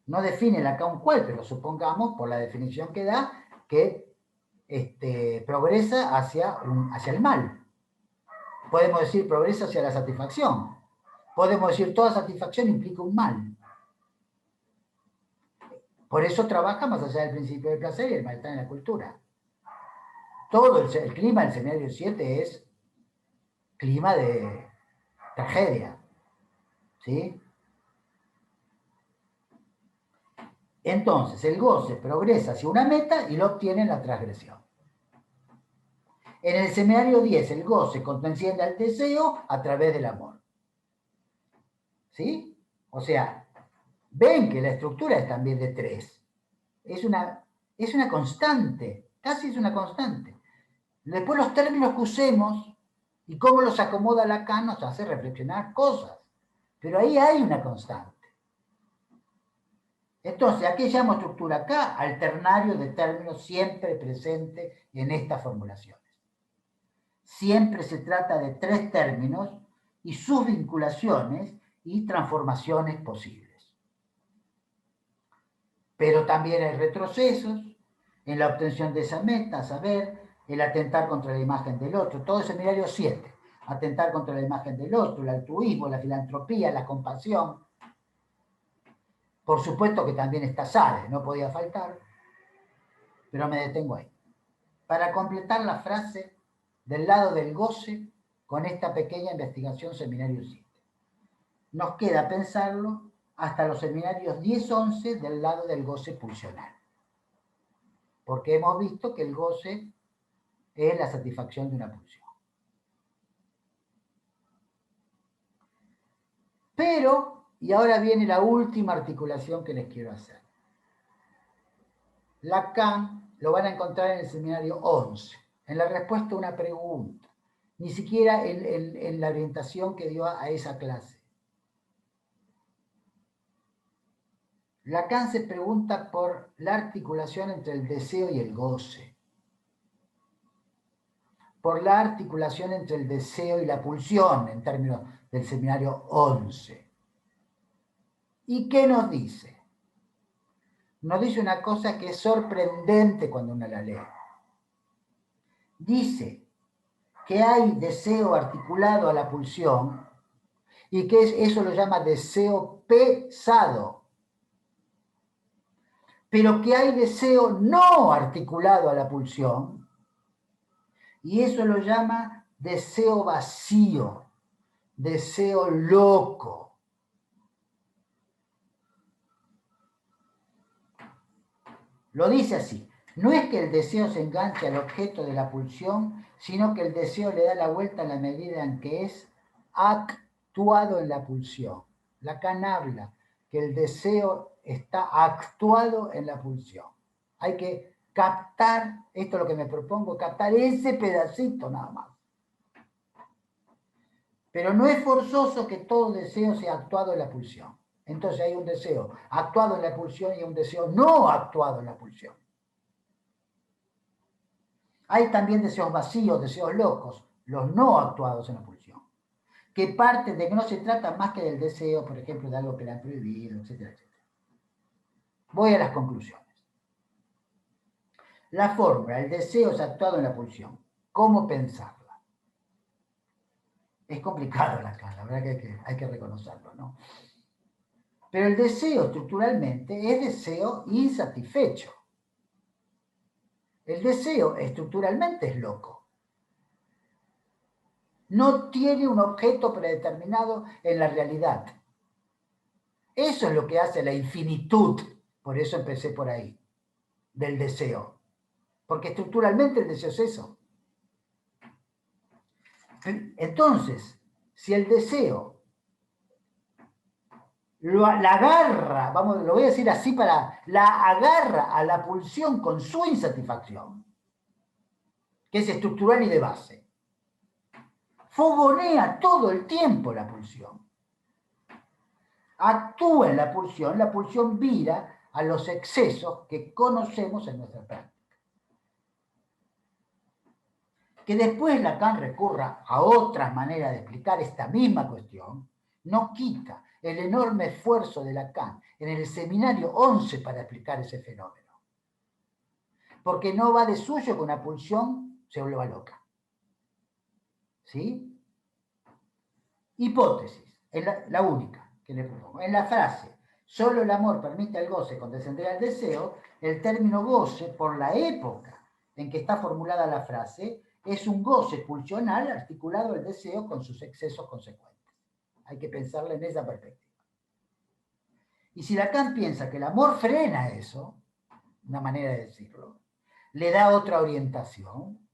No define Lacan cuál, pero supongamos, por la definición que da, que progresa hacia el mal. Podemos decir progresa hacia la satisfacción. Podemos decir toda satisfacción implica un mal. Por eso trabaja más allá del principio del placer y el malestar en la cultura. Todo el clima del Seminario 7 es clima de tragedia. ¿Sí? Entonces, el goce progresa hacia una meta y lo obtiene en la transgresión. En el Seminario 10, el goce contraenciende al deseo a través del amor. ¿Sí? O sea, ven que la estructura es también de 3. Es una constante, casi es una constante. Después los términos que usemos y cómo los acomoda Lacan nos hace reflexionar cosas. Pero ahí hay una constante. Entonces, ¿a qué llamo estructura acá? Alternario de términos siempre presente en estas formulaciones. Siempre se trata de 3 términos y sus vinculaciones y transformaciones posibles. Pero también hay retrocesos en la obtención de esa meta, a saber, el atentar contra la imagen del otro. Todo el Seminario 7. Atentar contra la imagen del otro, el altruismo, la filantropía, la compasión. Por supuesto que también está Sade, no podía faltar, pero me detengo ahí. para completar la frase del lado del goce con esta pequeña investigación seminario 7. Nos queda pensarlo hasta los seminarios 10-11 del lado del goce pulsional. Porque hemos visto que el goce es la satisfacción de una pulsión. Pero, y ahora viene la última articulación que les quiero hacer. Lacan lo van a encontrar en el seminario 11, en la respuesta a una pregunta, ni siquiera en la orientación que dio a esa clase. Lacan se pregunta por la articulación entre el deseo y el goce, por la articulación entre el deseo y la pulsión, en términos del seminario 11. ¿Y qué nos dice? Nos dice una cosa que es sorprendente cuando uno la lee. Dice que hay deseo articulado a la pulsión y que eso lo llama deseo pesado, pero que hay deseo no articulado a la pulsión y eso lo llama deseo vacío, deseo loco. Lo dice así: no es que el deseo se enganche al objeto de la pulsión, sino que el deseo le da la vuelta en la medida en que es actuado en la pulsión. Lacan habla que el deseo está actuado en la pulsión. Hay que captar, esto es lo que me propongo, captar ese pedacito nada más. Pero no es forzoso que todo deseo sea actuado en la pulsión. Entonces hay un deseo actuado en la pulsión y un deseo no actuado en la pulsión. Hay también deseos vacíos, deseos locos, los no actuados en la pulsión, que parten de que no se trata más que del deseo, por ejemplo, de algo que le han prohibido, etcétera, etcétera. Voy a las conclusiones. La fórmula, el deseo es actuado en la pulsión. ¿Cómo pensarla? Es complicado la verdad que hay que reconocerlo, ¿no? Pero el deseo estructuralmente es deseo insatisfecho. El deseo estructuralmente es loco. No tiene un objeto predeterminado en la realidad. Eso es lo que hace la infinitud, por eso empecé por ahí, del deseo. Porque estructuralmente el deseo es eso. Entonces, si el deseo la agarra, lo voy a decir así la agarra a la pulsión con su insatisfacción, que es estructural y de base, fogonea todo el tiempo la pulsión. Actúa en la pulsión vira a los excesos que conocemos en nuestra práctica. Que después Lacan recurra a otras maneras de explicar esta misma cuestión, no quita el enorme esfuerzo de Lacan en el seminario 11 para explicar ese fenómeno. Porque no va de suyo que una pulsión se vuelva loca. ¿Sí? Hipótesis, es la única que le propongo. En la frase, solo el amor permite al goce condescender al deseo, el término goce, por la época en que está formulada la frase, es un goce pulsional articulado al deseo con sus excesos consecuentes. Hay que pensarlo en esa perspectiva. Y si Lacan piensa que el amor frena eso, una manera de decirlo, le da otra orientación,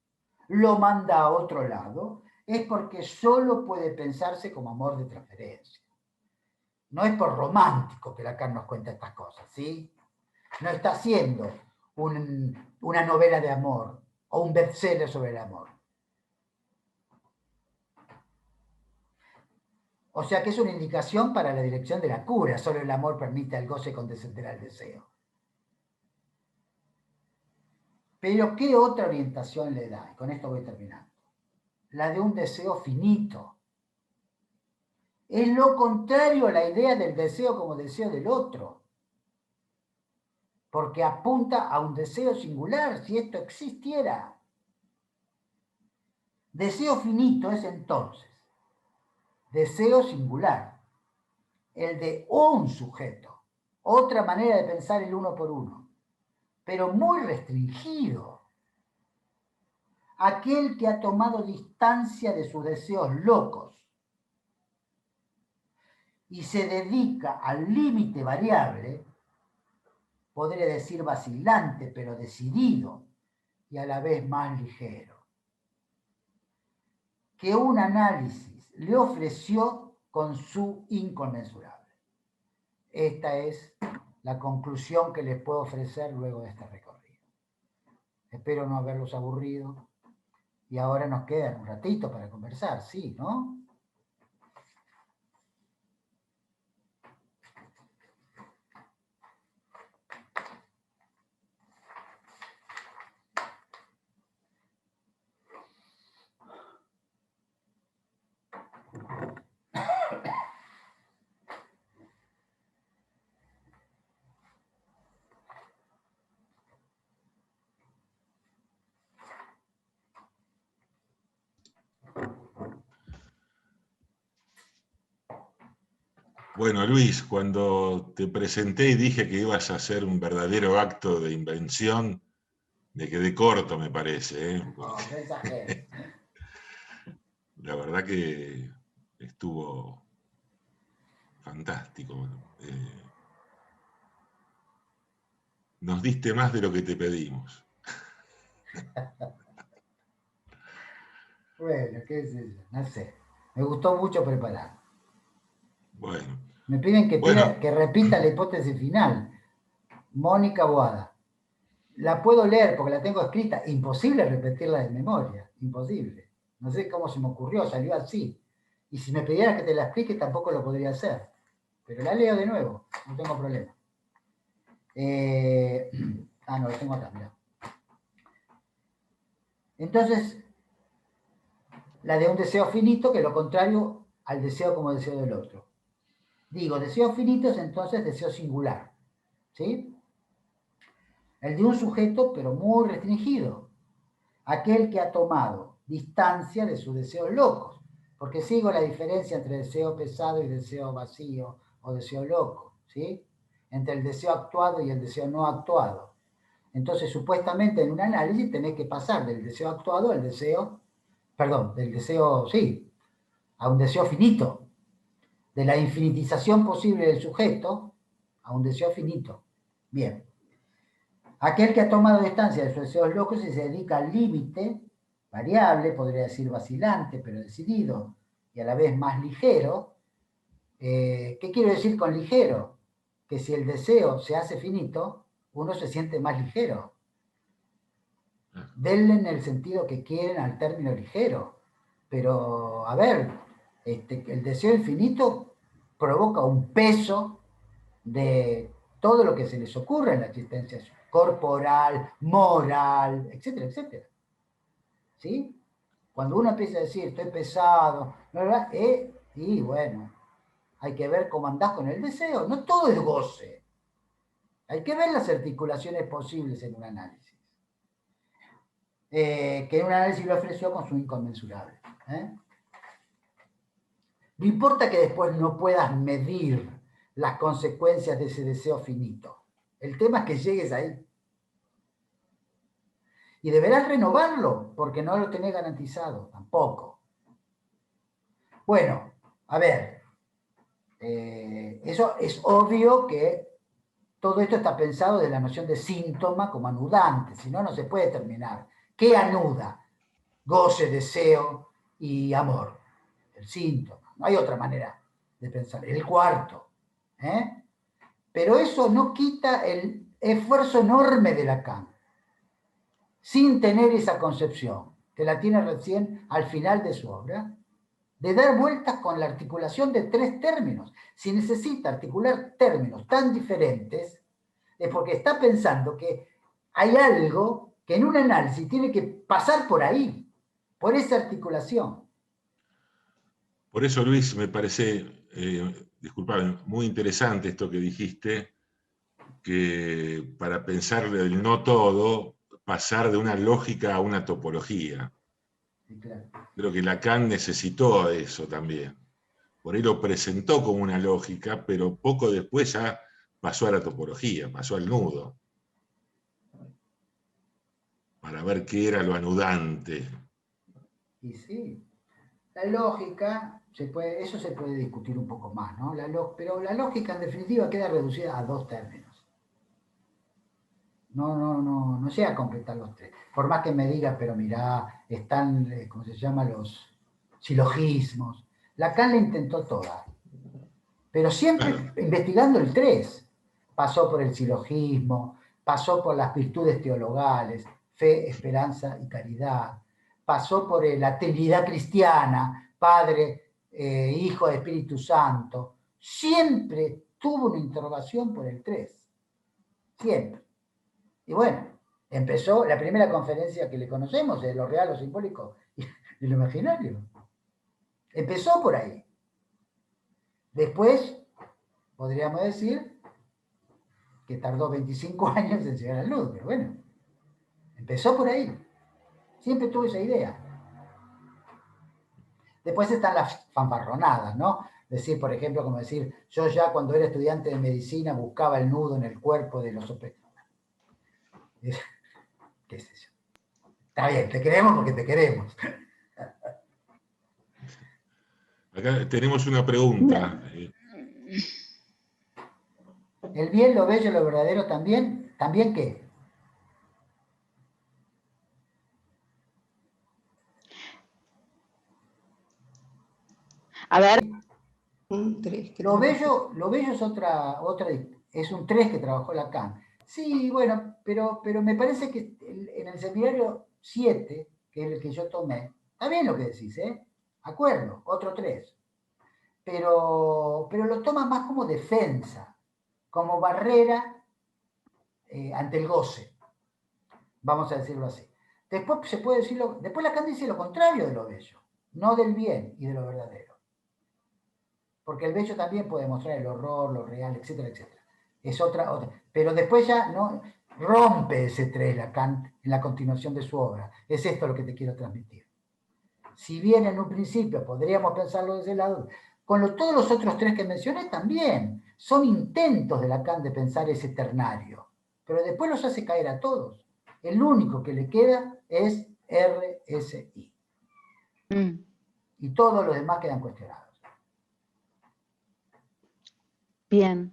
lo manda a otro lado, es porque solo puede pensarse como amor de transferencia. No es por romántico que Lacan nos cuenta estas cosas, ¿sí? No está haciendo una novela de amor o un bestseller sobre el amor. O sea que es una indicación para la dirección de la cura. Solo el amor permite al goce condescender al deseo. Pero ¿qué otra orientación le da? Y con esto voy terminando. La de un deseo finito. Es lo contrario a la idea del deseo como deseo del otro. Porque apunta a un deseo singular, si esto existiera. Deseo finito es entonces deseo singular, el de un sujeto, otra manera de pensar el uno por uno, pero muy restringido. aquel que ha tomado distancia de sus deseos locos y se dedica al límite variable, podría decir vacilante, pero decidido y a la vez más ligero, que un análisis le ofreció con su inconmensurable. Esta es la conclusión que les puedo ofrecer luego de este recorrido. Espero no haberlos aburrido y ahora nos queda un ratito para conversar, ¿sí, no? Bueno, Luis, cuando te presenté y dije que ibas a hacer un verdadero acto de invención, me quedé corto, me parece, ¿eh? No, no exagero. La verdad que estuvo fantástico. Nos diste más de lo que te pedimos. Bueno, qué sé yo, no sé. Me gustó mucho preparar. Bueno, Me piden bueno, que repita la hipótesis final. Mónica Boada. La puedo leer porque la tengo escrita. Imposible repetirla de memoria. Imposible. No sé cómo se me ocurrió, salió así. Y si me pidieras que te la explique, tampoco lo podría hacer. Pero la leo de nuevo, no tengo problema. No, lo tengo acá, mirá. Entonces, la de un deseo finito, que es lo contrario al deseo como deseo del otro. Digo, deseo finito es entonces deseo singular. ¿Sí? El de un sujeto, pero muy restringido. Aquel que ha tomado distancia de sus deseos locos. Porque sigo la diferencia entre deseo pesado y deseo vacío o deseo loco. ¿Sí? Entre el deseo actuado y el deseo no actuado. Entonces, supuestamente en un análisis tenés que pasar del deseo actuado al deseo, perdón, del deseo, sí, a un deseo finito. De la infinitización posible del sujeto a un deseo finito. Bien. Aquel que ha tomado distancia de sus deseos locos y se dedica al límite, variable, podría decir vacilante, pero decidido, y a la vez más ligero. ¿Qué quiero decir con ligero? Que si el deseo se hace finito, uno se siente más ligero. Denle en el sentido que quieren al término ligero. Pero, a ver, el deseo infinito provoca un peso de todo lo que se les ocurre en la existencia corporal, moral, etcétera, etcétera. ¿Sí? Cuando uno empieza a decir, estoy pesado, ¿verdad? Y bueno, hay que ver cómo andás con el deseo. No todo es goce. Hay que ver las articulaciones posibles en un análisis. Que en un análisis lo ofreció con su inconmensurable. No importa que después no puedas medir las consecuencias de ese deseo finito. El tema es que llegues ahí. Y deberás renovarlo, porque no lo tenés garantizado, tampoco. Bueno, a ver, eso es obvio que todo esto está pensado de la noción de síntoma como anudante, si no, no se puede terminar. ¿Qué anuda? Goce, deseo y amor. El síntoma. No hay otra manera de pensar. El cuarto. Pero eso no quita el esfuerzo enorme de Lacan, sin tener esa concepción, que la tiene recién al final de su obra, de dar vueltas con la articulación de tres términos. Si necesita articular términos tan diferentes, es porque está pensando que hay algo que en un análisis tiene que pasar por ahí, por esa articulación. por eso, Luis, me parece, disculpame, muy interesante esto que dijiste, que para pensar el no todo, pasar de una lógica a una topología. Sí, claro. Creo que Lacan necesitó eso también. Por ahí lo presentó como una lógica, pero poco después ya pasó a la topología, pasó al nudo. para ver qué era lo anudante. Y sí, la lógica, eso se puede discutir un poco más, ¿no? Pero la lógica en definitiva queda reducida a dos términos. No llega a completar los tres. Por más que me diga, pero mirá, están, ¿cómo se llama? Los silogismos. Lacan la intentó toda, pero siempre Claro. investigando el tres. Pasó por el silogismo, pasó por las virtudes teologales, fe, esperanza y caridad. Pasó por la Trinidad cristiana, Padre, Hijo, Espíritu Santo. Siempre tuvo una interrogación por el tres. Siempre. Y bueno, empezó la primera conferencia que le conocemos de lo real, lo simbólico y lo imaginario. Empezó por ahí. Después, podríamos decir que tardó 25 años en llegar a la luz, pero bueno, empezó por ahí. Siempre tuve esa idea. Después están las fanfarronadas, ¿no? Decir, por ejemplo, como decir, yo ya cuando era estudiante de medicina buscaba el nudo en el cuerpo de los qué sé yo. Está bien, te queremos porque te queremos. Acá tenemos una pregunta. El bien, lo bello, lo verdadero también, ¿también qué? A ver. Un 3 que Lo trabajó. bello es es un 3 que trabajó Lacan. Sí, bueno, pero me parece que en el seminario 7, que es el que yo tomé, está bien lo que decís, ¿eh? Acuerdo, otro 3. Pero lo toma más como defensa, como barrera ante el goce, vamos a decirlo así. Después se puede decirlo, después Lacan dice lo contrario de lo bello, no del bien y de lo verdadero. Porque el bello también puede mostrar el horror, lo real, etcétera, etcétera. Es otra. Pero después ya no rompe ese 3 Lacan en la continuación de su obra. Es esto lo que te quiero transmitir. Si bien en un principio podríamos pensarlo de ese lado, todos los otros 3 que mencioné también son intentos de Lacan de pensar ese ternario, pero después los hace caer a todos. El único que le queda es RSI. Y todos los demás quedan cuestionados. Bien.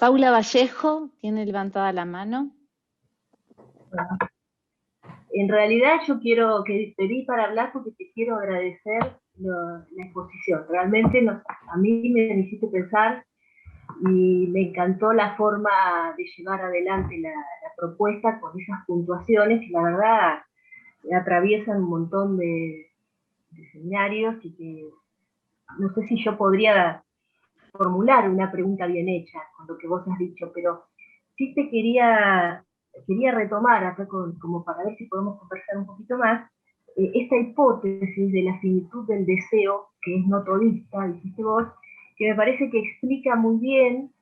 Paula Vallejo tiene levantada la mano. En realidad yo quiero que te di para hablar porque te quiero agradecer la exposición. Realmente a mí me hiciste pensar y me encantó la forma de llevar adelante la propuesta con esas puntuaciones que la verdad atraviesan un montón de seminarios y que no sé si yo podría formular una pregunta bien hecha con lo que vos has dicho, pero sí te quería retomar acá como para ver si podemos conversar un poquito más, esta hipótesis de la finitud del deseo, que es no todista, dijiste vos, que me parece que explica muy bien,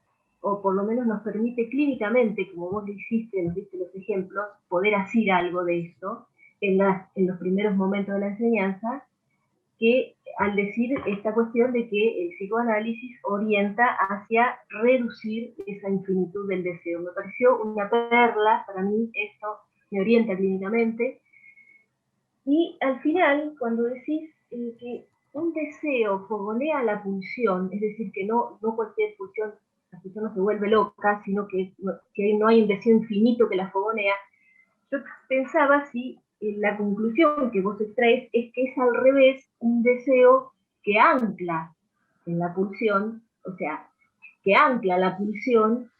o por lo menos nos permite clínicamente, como vos lo hiciste, nos diste los ejemplos, poder hacer algo de esto en los primeros momentos de la enseñanza, que al decir esta cuestión de que el psicoanálisis orienta hacia reducir esa infinitud del deseo. Me pareció una perla, para mí esto me orienta clínicamente. Y al final, cuando decís que un deseo fogonea la pulsión, es decir, que no cualquier pulsión, la pulsión no se vuelve loca, sino que no hay un deseo infinito que la fogonea, yo pensaba si la conclusión que vos extraes es que es al revés un deseo que ancla en la pulsión, o sea, que ancla la pulsión,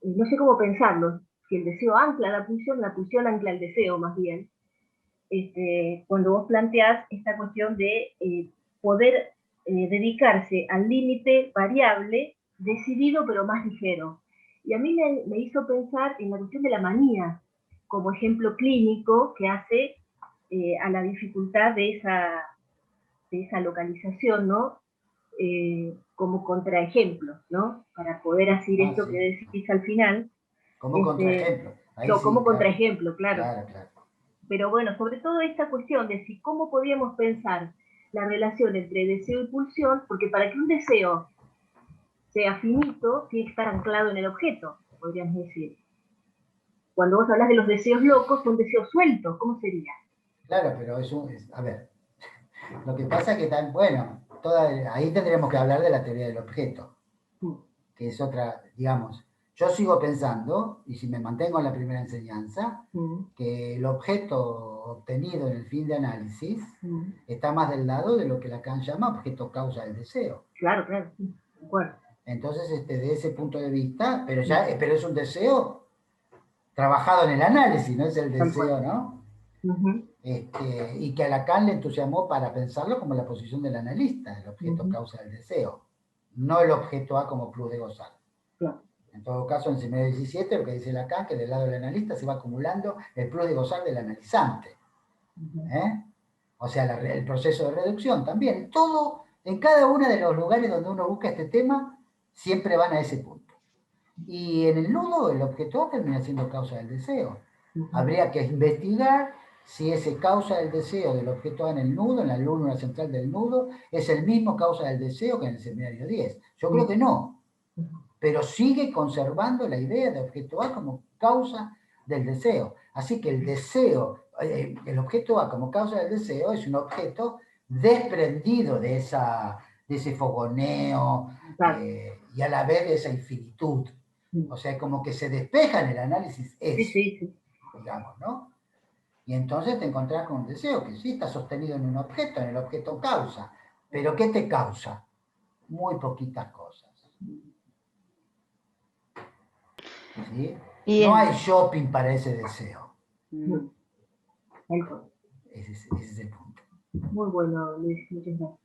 no sé cómo pensarlo, si el deseo ancla la pulsión ancla el deseo más bien, cuando vos planteás esta cuestión de poder dedicarse al límite variable, decidido pero más ligero. Y a mí me hizo pensar en la cuestión de la manía, como ejemplo clínico que hace a la dificultad de esa localización, ¿no? Como contraejemplo, ¿no? Para poder hacer esto sí. que decís al final. Como contraejemplo. Ahí no, sí, como claro. contraejemplo, claro. Claro. Pero bueno, sobre todo esta cuestión de si cómo podríamos pensar la relación entre deseo y pulsión, porque para que un deseo sea finito, tiene que estar anclado en el objeto, podríamos decir. cuando vos hablas de los deseos locos, son deseos sueltos, ¿cómo sería? Claro, pero a ver, lo que pasa es que bueno, ahí tendríamos que hablar de la teoría del objeto, que es otra, digamos, yo sigo pensando, y si me mantengo en la primera enseñanza, que el objeto obtenido en el fin de análisis está más del lado de lo que Lacan llama objeto causa del deseo. Claro, claro, de acuerdo. Entonces, de ese punto de vista, pero es un deseo trabajado en el análisis, no es el deseo, ¿no? Y que a Lacan le entusiasmó para pensarlo como la posición del analista, el objeto causa del deseo, no el objeto A como plus de gozar. Claro. En todo caso, en Seminario 17, lo que dice Lacan, que del lado del analista se va acumulando el plus de gozar del analizante. O sea, el proceso de reducción también. Todo, en cada uno de los lugares donde uno busca este tema, siempre van a ese punto. Y en el nudo, el objeto A termina siendo causa del deseo. Habría que investigar si ese causa del deseo del objeto A en el nudo, en la luna central del nudo, es el mismo causa del deseo que en el Seminario 10. Yo creo que no, pero sigue conservando la idea de objeto A como causa del deseo. Así que el deseo, el objeto A como causa del deseo es un objeto desprendido de ese fogoneo, Claro. y a la vez de esa infinitud. O sea, como que se despeja en el análisis eso, Sí. digamos, ¿no? Y entonces te encontrás con un deseo que sí está sostenido en un objeto, en el objeto causa. ¿Pero qué te causa? Muy poquitas cosas. ¿Sí? No hay shopping para ese deseo. Ese es el punto. Muy bueno, Luis, muchas gracias.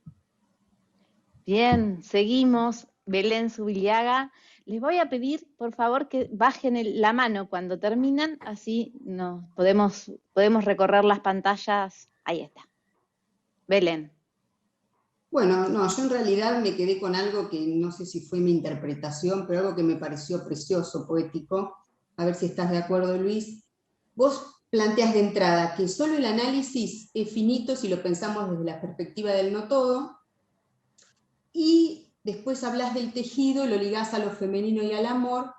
Bien, seguimos. Belén Zubiliaga. Les voy a pedir, por favor, que bajen la mano cuando terminan, así nos podemos recorrer las pantallas. Ahí está. Belén. Bueno, no, yo en realidad me quedé con algo que no sé si fue mi interpretación, pero algo que me pareció precioso, poético. A ver si estás de acuerdo, Luis. Vos planteas de entrada que solo el análisis es finito si lo pensamos desde la perspectiva del no todo, y después hablas del tejido, lo ligás a lo femenino y al amor,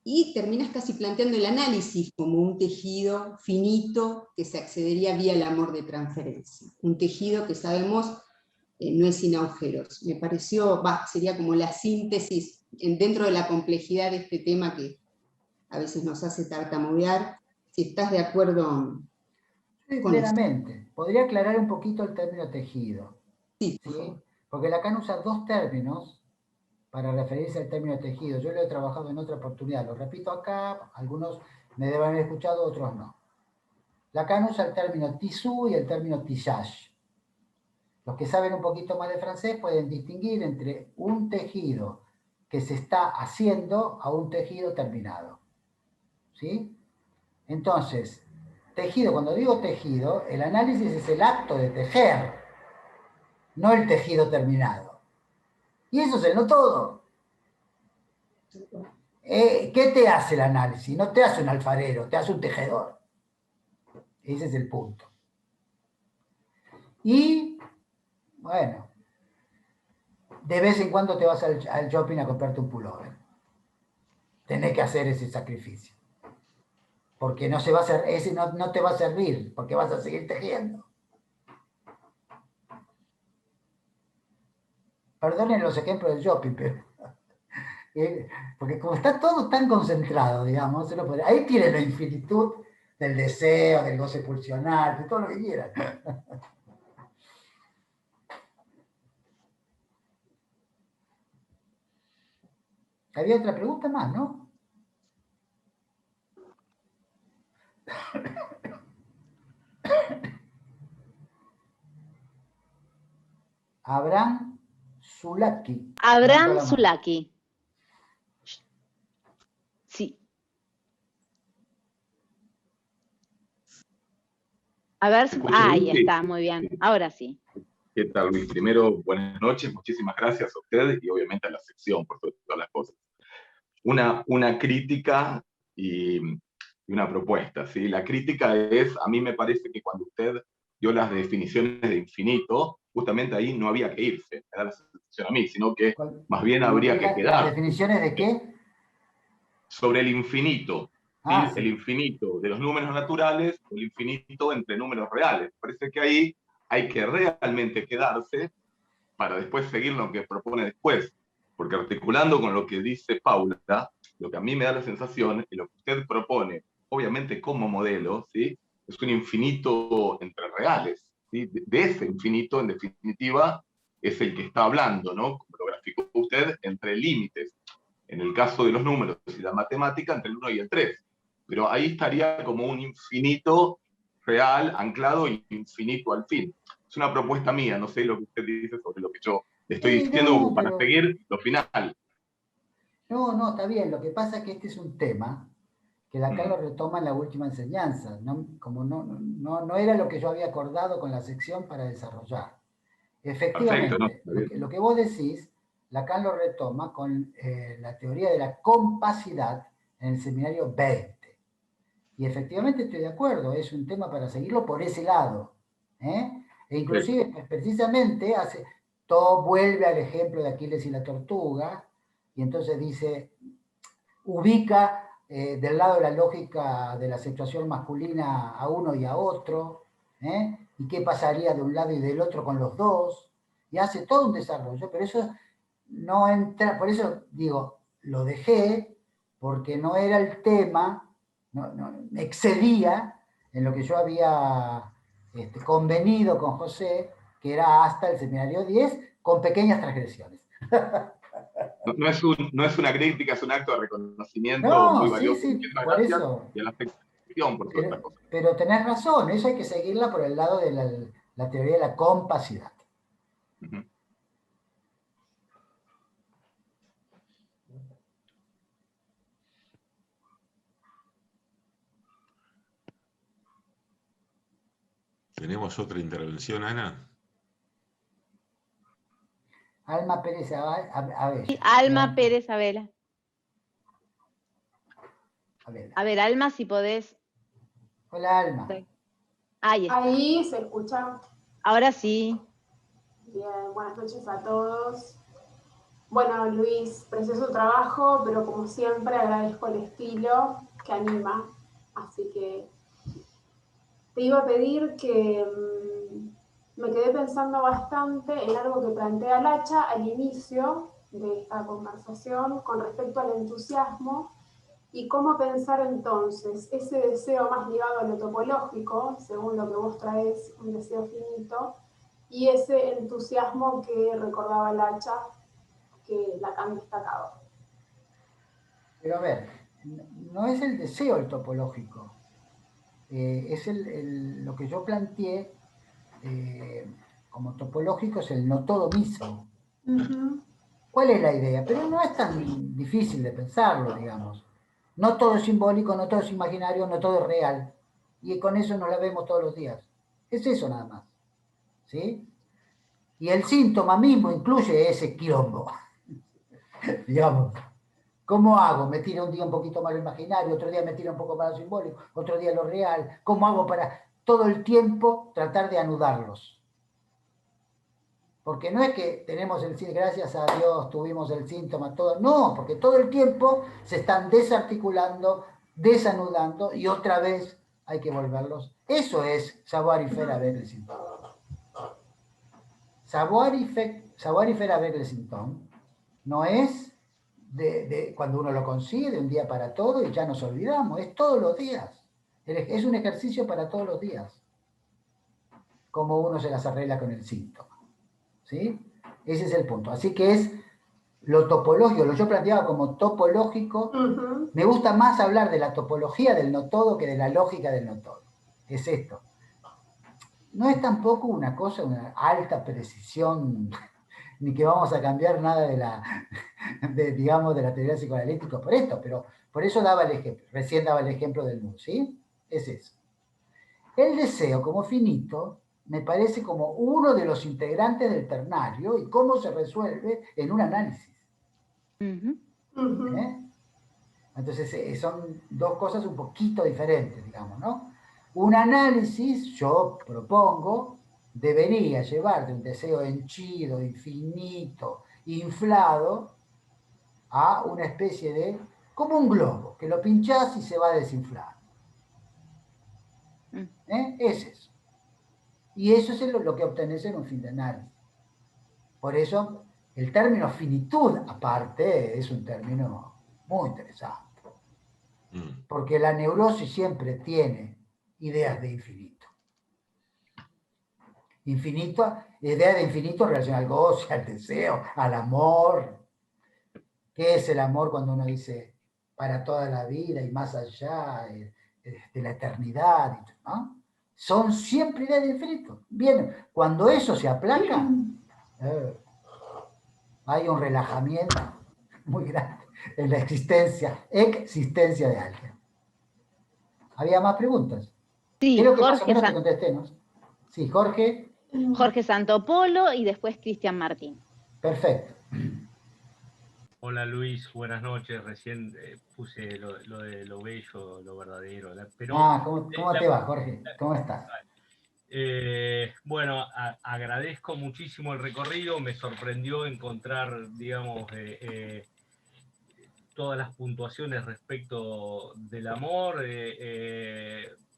y terminas casi planteando el análisis como un tejido finito que se accedería vía el amor de transferencia. Un tejido que sabemos no es sin agujeros. Me pareció, sería como la síntesis dentro de la complejidad de este tema que a veces nos hace tartamudear. Si estás de acuerdo Sí, con plenamente. Esto. Podría aclarar un poquito el término tejido. Sí, ¿Sí? Porque Lacan usa dos términos para referirse al término tejido. Yo lo he trabajado en otra oportunidad. Lo repito acá, algunos me deben haber escuchado, otros no. Lacan usa el término tissu y el término tissage. Los que saben un poquito más de francés pueden distinguir entre un tejido que se está haciendo a un tejido terminado. ¿Sí? Entonces, tejido, cuando digo tejido, el análisis es el acto de tejer, no el tejido terminado. Y eso es el no todo. ¿Qué te hace el análisis? No te hace un alfarero, te hace un tejedor. Ese es el punto. Y, bueno, de vez en cuando te vas al shopping a comprarte un pullover. Tenés que hacer ese sacrificio. Porque no, ese no te va a servir, porque vas a seguir tejiendo. Perdonen los ejemplos del shopping, pero... porque como está todo tan concentrado, digamos, ahí tiene la infinitud del deseo, del goce pulsional, de todo lo que quieran. Había otra pregunta más, ¿no? Abraham Zulaki. Abraham Zulaki. Sí. A ver, ahí está, muy bien. Ahora sí. ¿Qué tal, Luis? Primero, buenas noches, muchísimas gracias a ustedes y obviamente a la sección por todas las cosas. Una crítica y una propuesta, ¿sí? La crítica es, a mí me parece que cuando usted dio las definiciones de infinito, justamente ahí no había que irse, me da la sensación a mí, sino que más bien habría que quedar. ¿Las definiciones de qué? Sobre el infinito. Ah, el sí. infinito de los números naturales o el infinito entre números reales. Parece que ahí hay que realmente quedarse para después seguir lo que propone después. Porque articulando con lo que dice Paula, lo que a mí me da la sensación es lo que usted propone, obviamente como modelo, ¿sí? Es un infinito entre reales. ¿Sí? De ese infinito, en definitiva, es el que está hablando, ¿no? Como lo graficó usted, entre límites. En el caso de los números y la matemática, entre el 1 y el 3. Pero ahí estaría como un infinito real, anclado y infinito al fin. Es una propuesta mía, no sé lo que usted dice sobre lo que yo le estoy diciendo No, para pero... seguir lo final. No, está bien. Lo que pasa es que este es un tema que Lacan lo Mm. retoma en la última enseñanza, como no era lo que yo había acordado con la sección para desarrollar. Perfecto, ¿no? Efectivamente, lo que vos decís, Lacan lo retoma con la teoría de la compacidad en el seminario 20. Y efectivamente estoy de acuerdo, es un tema para seguirlo por ese lado. E inclusive, precisamente, todo vuelve al ejemplo de Aquiles y la tortuga, y entonces dice, ubica del lado de la lógica de la sexuación masculina a uno y a otro, y qué pasaría de un lado y del otro con los dos, y hace todo un desarrollo, pero eso no entra, por eso digo, lo dejé, porque no era el tema, me excedía en lo que yo había convenido con José, que era hasta el seminario 10, con pequeñas transgresiones. No es una crítica, es un acto de reconocimiento No, muy sí, valioso. sí, Muchísimas por gracias eso. y a la sección por todas estas cosas. Pero tenés razón, eso hay que seguirla por el lado de la teoría de la compacidad. Uh-huh. ¿Tenemos otra intervención, Ana? Alma Pérez Abella. Alma Pérez Abela. Abela. A ver, Alma, si podés. Hola, Alma. Ahí está. Ahí se escucha. Ahora sí. Bien, buenas noches a todos. Bueno, Luis, precioso trabajo, pero como siempre agradezco el estilo que anima. Así que te iba a pedir que me quedé pensando bastante en algo que plantea Lacha al inicio de esta conversación con respecto al entusiasmo y cómo pensar entonces ese deseo más ligado a lo topológico, según lo que vos traes, un deseo finito, y ese entusiasmo que recordaba Lacha, que Lacan destacaba. Pero a ver, no es el deseo el topológico, es lo que yo planteé como topológico, es el no todo mismo. Uh-huh. ¿Cuál es la idea? Pero no es tan difícil de pensarlo, digamos. No todo es simbólico, no todo es imaginario, no todo es real. Y con eso nos la vemos todos los días. Es eso nada más. ¿Sí? Y el síntoma mismo incluye ese quilombo. Digamos, ¿cómo hago? Me tira un día un poquito más lo imaginario, otro día me tira un poco más lo simbólico, otro día lo real. ¿Cómo hago para todo el tiempo tratar de anudarlos? Porque no es que tenemos el síntoma, gracias a Dios tuvimos el síntoma, todo. No, porque todo el tiempo se están desarticulando, desanudando y otra vez hay que volverlos. Eso es savoir y faire avec le symptôme. Savoir y faire avec le symptôme no es de cuando uno lo consigue de un día para todo y ya nos olvidamos, es todos los días. Es un ejercicio para todos los días. Como uno se las arregla con el síntoma. ¿Sí? Ese es el punto. Así que es lo topológico, lo yo planteaba como topológico. Uh-huh. Me gusta más hablar de la topología del no todo que de la lógica del no todo. Es esto. No es tampoco una cosa, una alta precisión, ni que vamos a cambiar nada digamos, de la teoría psicoanalítica por esto, pero por eso daba el ejemplo, recién daba el ejemplo del nudo, ¿sí? Es eso. El deseo como finito me parece como uno de los integrantes del ternario y cómo se resuelve en un análisis. Uh-huh. Entonces son dos cosas un poquito diferentes, digamos, ¿no? Un análisis, yo propongo, debería llevar de un deseo henchido, infinito, inflado, a una especie de como un globo, que lo pinchás y se va a desinflar. Es eso. Y eso es lo que obtenés en un fin de análisis. Por eso, el término finitud, aparte, es un término muy interesante. Porque la neurosis siempre tiene ideas de infinito. Idea de infinito relacionada al goce, al deseo, al amor. ¿Qué es el amor cuando uno dice para toda la vida y más allá de la eternidad? ¿No? Son siempre ideas de infinito. Bien, cuando eso se aplaca, hay un relajamiento muy grande en la existencia de alguien. ¿Había más preguntas? Sí, Creo que más o Jorge, menos te contesté, ¿no? Sí, Jorge. Jorge Santopolo y después Cristian Martín. Perfecto. Hola Luis, buenas noches. Recién puse lo de lo bello, lo verdadero. Pero, ¿cómo te va, Jorge? ¿Cómo estás? Bueno, agradezco muchísimo el recorrido. Me sorprendió encontrar, digamos, todas las puntuaciones respecto del amor.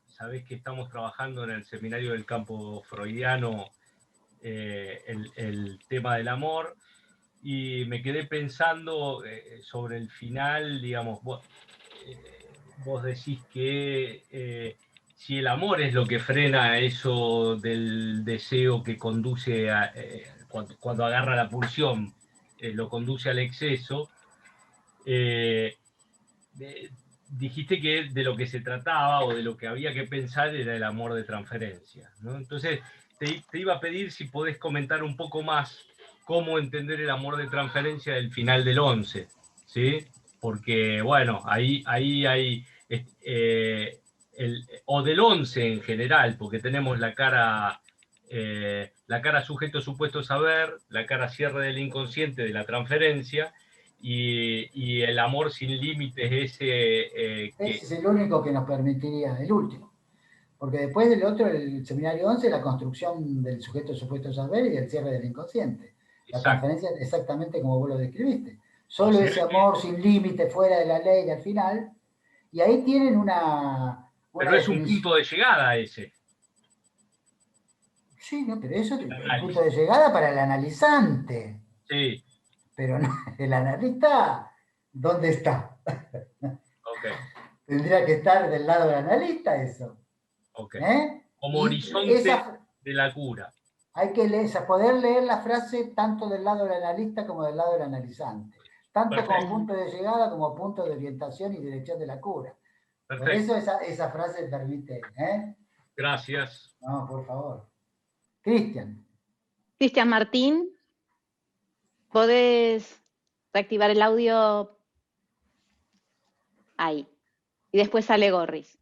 Sabés que estamos trabajando en el seminario del campo freudiano el tema del amor. Y me quedé pensando sobre el final, digamos, vos decís que si el amor es lo que frena eso del deseo que conduce a, cuando agarra la pulsión, lo conduce al exceso, dijiste que de lo que se trataba o de lo que había que pensar era el amor de transferencia, ¿no? Entonces, te iba a pedir si podés comentar un poco más cómo entender el amor de transferencia del final del 11, ¿sí? Porque, bueno, ahí hay, o del 11 en general, porque tenemos la cara sujeto supuesto saber, la cara cierre del inconsciente de la transferencia, y el amor sin límites ese... Ese es el único que nos permitiría, el último. Porque después del otro, el seminario 11, la construcción del sujeto supuesto saber y el cierre del inconsciente. La transferencia es exactamente como vos lo describiste. Solo ese amor sin límite, fuera de la ley al final. Y ahí tienen una pero es un punto de llegada ese. Sí, no, pero eso es el punto de llegada para el analizante. Sí. Pero no, el analista, ¿dónde está? Okay. Tendría que estar del lado del analista eso. Okay. Como horizonte de la cura. Hay que poder leer la frase tanto del lado del analista como del lado del analizante. Tanto como punto de llegada como punto de orientación y dirección de la cura. Perfecto. Por eso esa frase permite. Gracias. No, por favor. Cristian. Cristian Martín, ¿podés reactivar el audio? Ahí. Y después sale Gorris.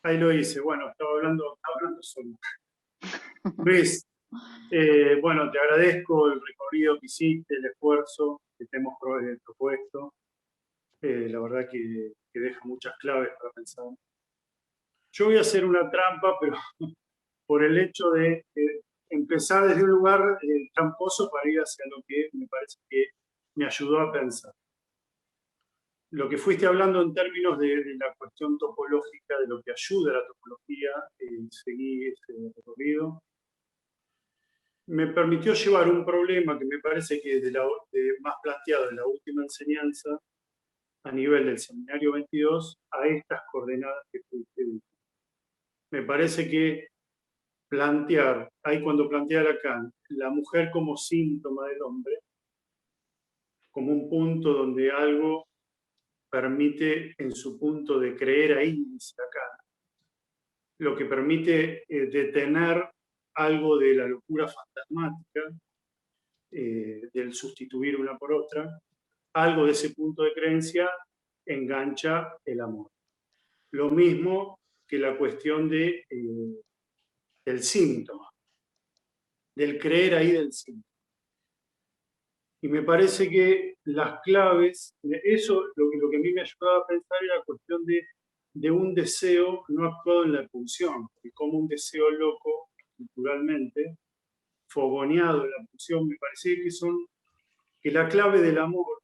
Ahí lo hice. Bueno, estaba hablando solo. Luis, bueno, te agradezco el recorrido que hiciste, el esfuerzo que te hemos propuesto. La verdad que deja muchas claves para pensar. Yo voy a hacer una trampa, pero por el hecho de empezar desde un lugar tramposo para ir hacia lo que me parece que me ayudó a pensar. Lo que fuiste hablando en términos de la cuestión topológica, de lo que ayuda a la topología, seguí ese recorrido. Me permitió llevar un problema que me parece que es más planteado en la última enseñanza, a nivel del seminario 22, a estas coordenadas que fuiste viendo. Me parece que cuando plantea Lacan, la mujer como síntoma del hombre, como un punto donde algo permite, en su punto de creer ahí, dice Lacan, lo que permite detener algo de la locura fantasmática, del sustituir una por otra, algo de ese punto de creencia engancha el amor. Lo mismo que la cuestión del síntoma, del creer ahí del síntoma. Y me parece que las claves, eso lo que a mí me ayudaba a pensar era la cuestión de un deseo no actuado en la pulsión, y como un deseo loco, culturalmente, fogoneado en la pulsión, me parecía que la clave del amor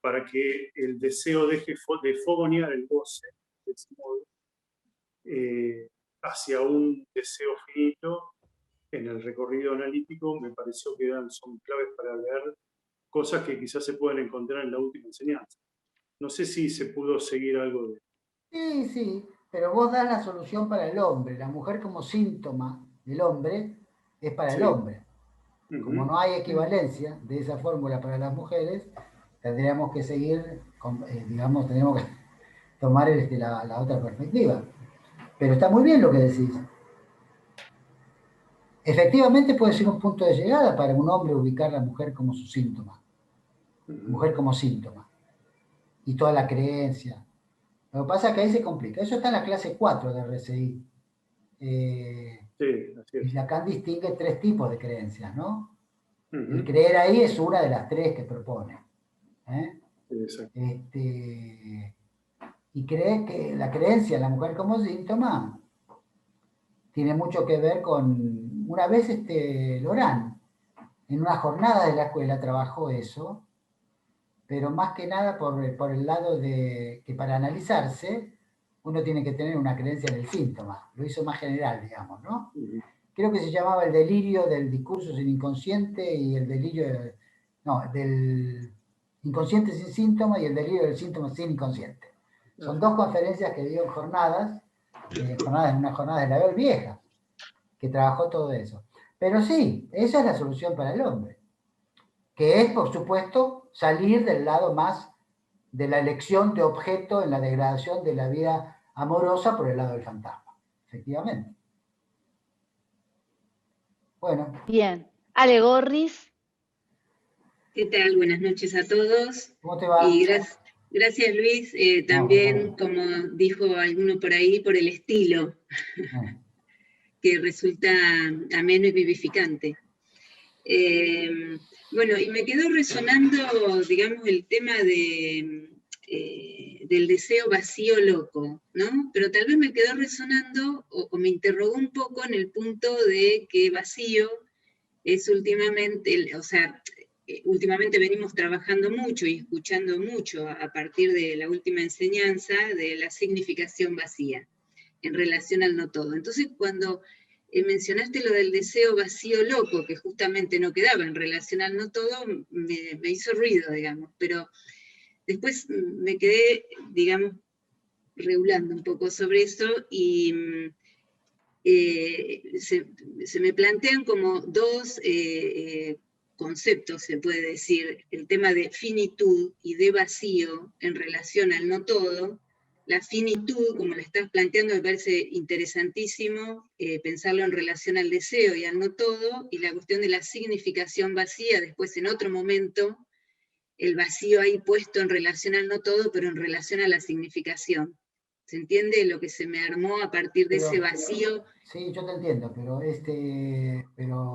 para que el deseo deje de fogonear el goce, de ese modo, hacia un deseo finito. En el recorrido analítico me pareció que son claves para leer cosas que quizás se pueden encontrar en la última enseñanza. No sé si se pudo seguir algo de... Sí, sí, pero vos das la solución para el hombre. La mujer como síntoma del hombre es para el hombre. Como no hay equivalencia de esa fórmula para las mujeres, tendríamos que seguir, digamos, tendríamos que tomar la otra perspectiva. Pero está muy bien lo que decís. Efectivamente puede ser un punto de llegada para un hombre ubicar a la mujer como su síntoma. Mujer como síntoma. Y toda la creencia. Lo que pasa es que ahí se complica. Eso está en la clase 4 de RCI. Sí, así es. Y Lacan distingue 3 tipos de creencias, ¿no? El creer ahí es una de las 3 que propone. Exacto. Y cree que la creencia en la mujer como síntoma tiene mucho que ver con... Una vez Lorán, en una jornada de la escuela, trabajó eso, pero más que nada por el lado de que para analizarse uno tiene que tener una creencia en el síntoma. Lo hizo más general, digamos, ¿no? Creo que se llamaba el delirio del discurso sin inconsciente y el delirio... del inconsciente sin síntoma y el delirio del síntoma sin inconsciente. Son 2 conferencias que dio en jornadas, una jornada de la Bel Vieja, que trabajó todo eso. Pero sí, esa es la solución para el hombre, que es, por supuesto, salir del lado más de la elección de objeto en la degradación de la vida amorosa por el lado del fantasma, efectivamente. Bueno. Bien. Ale Gorris. ¿Qué tal? Buenas noches a todos. ¿Cómo te va? Y gracias Luis, también, como dijo alguno por ahí, por el estilo, que resulta ameno y vivificante. Bueno, y me quedó resonando, digamos, el tema del deseo vacío loco, ¿no? Pero tal vez me quedó resonando, o me interrogó un poco en el punto de que vacío es últimamente, últimamente venimos trabajando mucho y escuchando mucho a partir de la última enseñanza de la significación vacía en relación al no todo. Entonces, cuando mencionaste lo del deseo vacío loco, que justamente no quedaba en relación al no todo, me hizo ruido, digamos, pero después me quedé, digamos, regulando un poco sobre eso y se me plantean como 2 conceptos, se puede decir, el tema de finitud y de vacío en relación al no todo. La finitud, como la estás planteando, me parece interesantísimo pensarlo en relación al deseo y al no todo, y la cuestión de la significación vacía, después en otro momento, el vacío ahí puesto en relación al no todo, pero en relación a la significación. ¿Se entiende lo que se me armó a partir de ese vacío? Sí, yo te entiendo, pero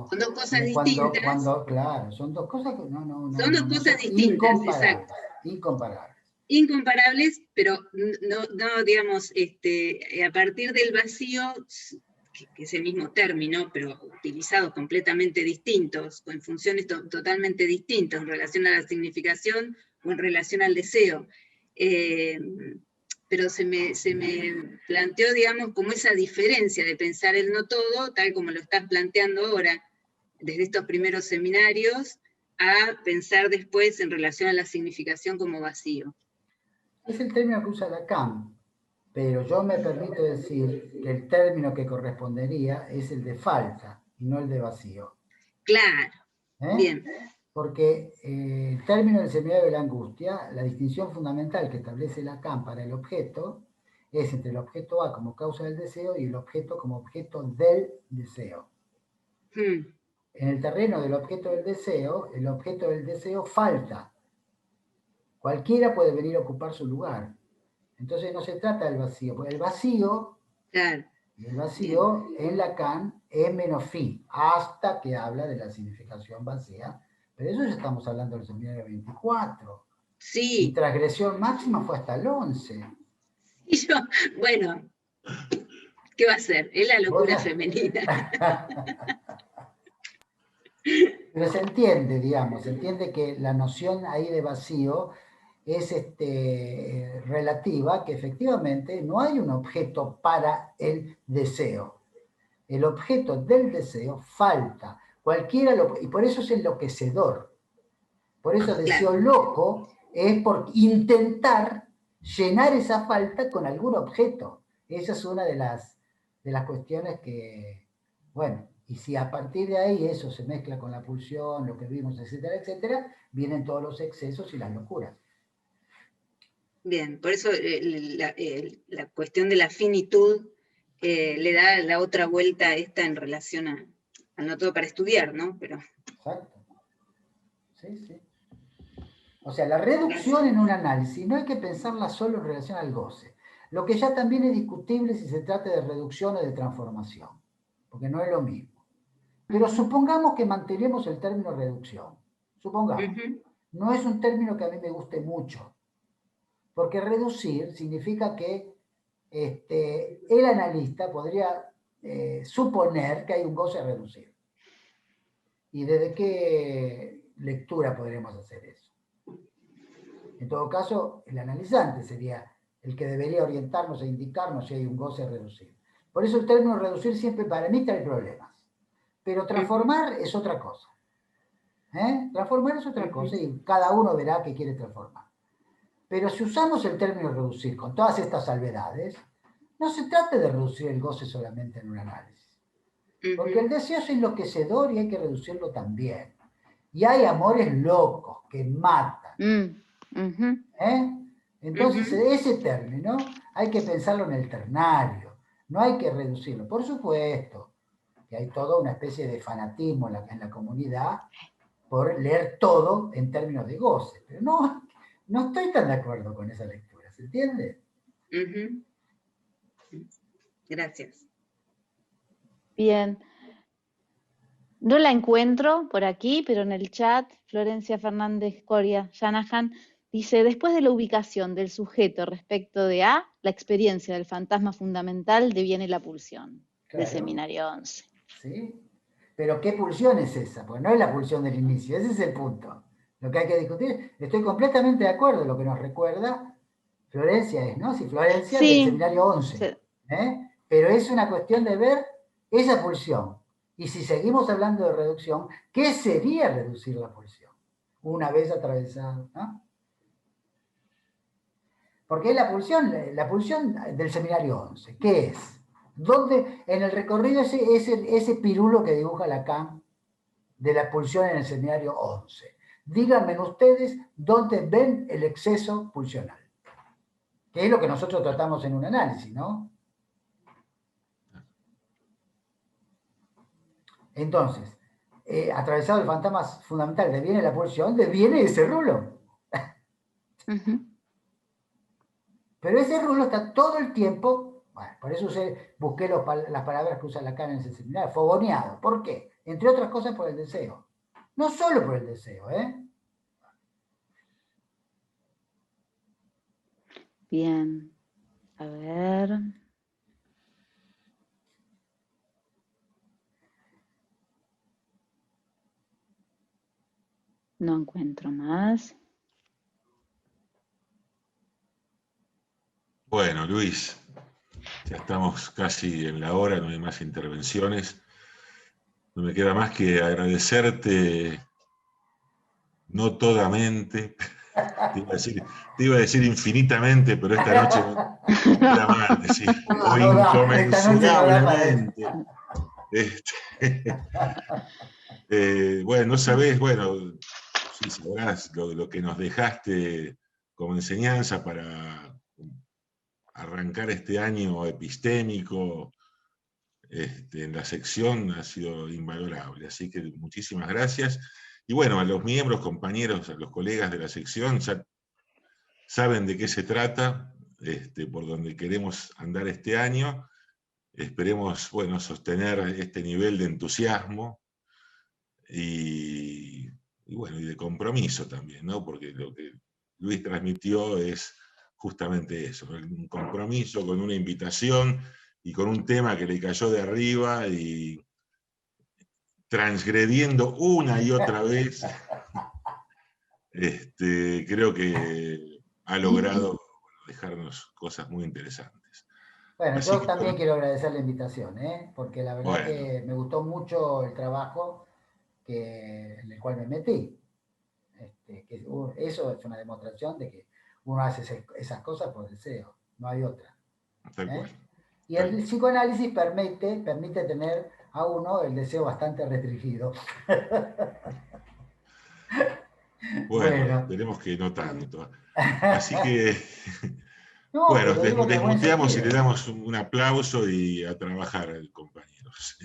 son 2 cosas distintas. Claro, son 2 cosas que son 2 cosas distintas, exacto. Incomparables, pero no digamos, a partir del vacío, que es el mismo término, pero utilizados completamente distintos, con funciones totalmente distintas en relación a la significación o en relación al deseo. Pero se me planteó, digamos, como esa diferencia de pensar el no todo, tal como lo estás planteando ahora, desde estos primeros seminarios, a pensar después en relación a la significación como vacío. Es el término que usa Lacan, pero yo me permito decir que el término que correspondería es el de falta, y no el de vacío. Claro, bien. Porque el término del seminario de la angustia, la distinción fundamental que establece Lacan para el objeto, es entre el objeto A como causa del deseo y el objeto como objeto del deseo. En el terreno del objeto del deseo, el objeto del deseo falta. Cualquiera puede venir a ocupar su lugar. Entonces no se trata del vacío, porque el vacío, en Lacan es menos fin, hasta que habla de la significación vacía. Pero eso ya estamos hablando del seminario 24. Sí. Mi transgresión máxima fue hasta el 11. Y yo, bueno, ¿qué va a ser? Es la locura femenina. Pero se entiende, digamos, se entiende que la noción ahí de vacío es relativa, que efectivamente no hay un objeto para el deseo. El objeto del deseo falta. Cualquiera y por eso es enloquecedor. Por eso deseo loco es por intentar llenar esa falta con algún objeto. Esa es una de las cuestiones que, bueno, y si a partir de ahí eso se mezcla con la pulsión, lo que vimos, etcétera, etcétera, vienen todos los excesos y las locuras. Bien, por eso la cuestión de la finitud le da la otra vuelta a esta en relación al no todo para estudiar, ¿no? Pero... Exacto. Sí, sí. O sea, la reducción en un análisis no hay que pensarla solo en relación al goce. Lo que ya también es discutible si se trata de reducción o de transformación, porque no es lo mismo. Pero supongamos que mantenemos el término reducción. Supongamos. No es un término que a mí me guste mucho, porque reducir significa que el analista podría suponer que hay un goce a reducir. ¿Y desde qué lectura podremos hacer eso? En todo caso, el analizante sería el que debería orientarnos e indicarnos si hay un goce a reducir. Por eso el término reducir siempre para mí trae problemas. Pero transformar es otra cosa. Transformar es otra cosa y cada uno verá qué quiere transformar. Pero si usamos el término reducir con todas estas salvedades, no se trata de reducir el goce solamente en un análisis. Porque el deseo es enloquecedor y hay que reducirlo también. Y hay amores locos que matan. Entonces, ese término hay que pensarlo en el ternario, no hay que reducirlo. Por supuesto que hay toda una especie de fanatismo en la comunidad por leer todo en términos de goce, pero no estoy tan de acuerdo con esa lectura, ¿se entiende? Gracias. Bien. No la encuentro por aquí, pero en el chat, Florencia Fernández Coria Shanahan dice, después de la ubicación del sujeto respecto de A, la experiencia del fantasma fundamental deviene la pulsión, de Seminario 11. Sí, pero ¿qué pulsión es esa? Pues no es la pulsión del inicio, ese es el punto. Lo que hay que discutir, estoy completamente de acuerdo, lo que nos recuerda Florencia es, ¿no? Sí, Florencia del Seminario 11. Sí. Pero es una cuestión de ver esa pulsión. Y si seguimos hablando de reducción, ¿qué sería reducir la pulsión? Una vez atravesada, ¿no? Porque es la pulsión del Seminario 11. ¿Qué es? ¿Dónde? En el recorrido ese pirulo que dibuja Lacan de la pulsión en el Seminario 11. Díganme ustedes dónde ven el exceso pulsional. Que es lo que nosotros tratamos en un análisis, ¿no? Entonces, atravesado el fantasma fundamental, ¿deviene la pulsión? Deviene ese rulo. Pero ese rulo está todo el tiempo, bueno, por eso busqué las palabras que usa Lacan en ese seminario, fogoneado. ¿Por qué? Entre otras cosas por el deseo. No solo por el deseo, Bien. A ver. No encuentro más. Bueno, Luis, ya estamos casi en la hora, no hay más intervenciones. No me queda más que agradecerte notodamente. Te iba a decir infinitamente, pero esta noche era más, sí, o inconmensurablemente. Bueno, no sabés, bueno, sí sabrás lo que nos dejaste como enseñanza para arrancar este año epistémico en la sección ha sido invalorable. Así que muchísimas gracias. Y bueno, a los miembros, compañeros, a los colegas de la sección, ya saben de qué se trata, por donde queremos andar este año. Esperemos, bueno, sostener este nivel de entusiasmo y bueno, y de compromiso también, ¿no? Porque lo que Luis transmitió es justamente eso, un compromiso con una invitación y con un tema que le cayó de arriba y transgrediendo una y otra vez creo que ha logrado dejarnos cosas muy interesantes. Bueno, Así yo que, también quiero agradecer la invitación, porque la verdad que me gustó mucho el trabajo en el cual me metí. Eso es una demostración de que uno hace esas cosas por deseo, no hay otra. Tal cual. Y el psicoanálisis permite tener a uno el deseo bastante restringido. Bueno, esperemos que no tanto. Así que, no, bueno, pero digo en el buen desmuteamos y le sentido. damos un aplauso y a trabajar, compañeros.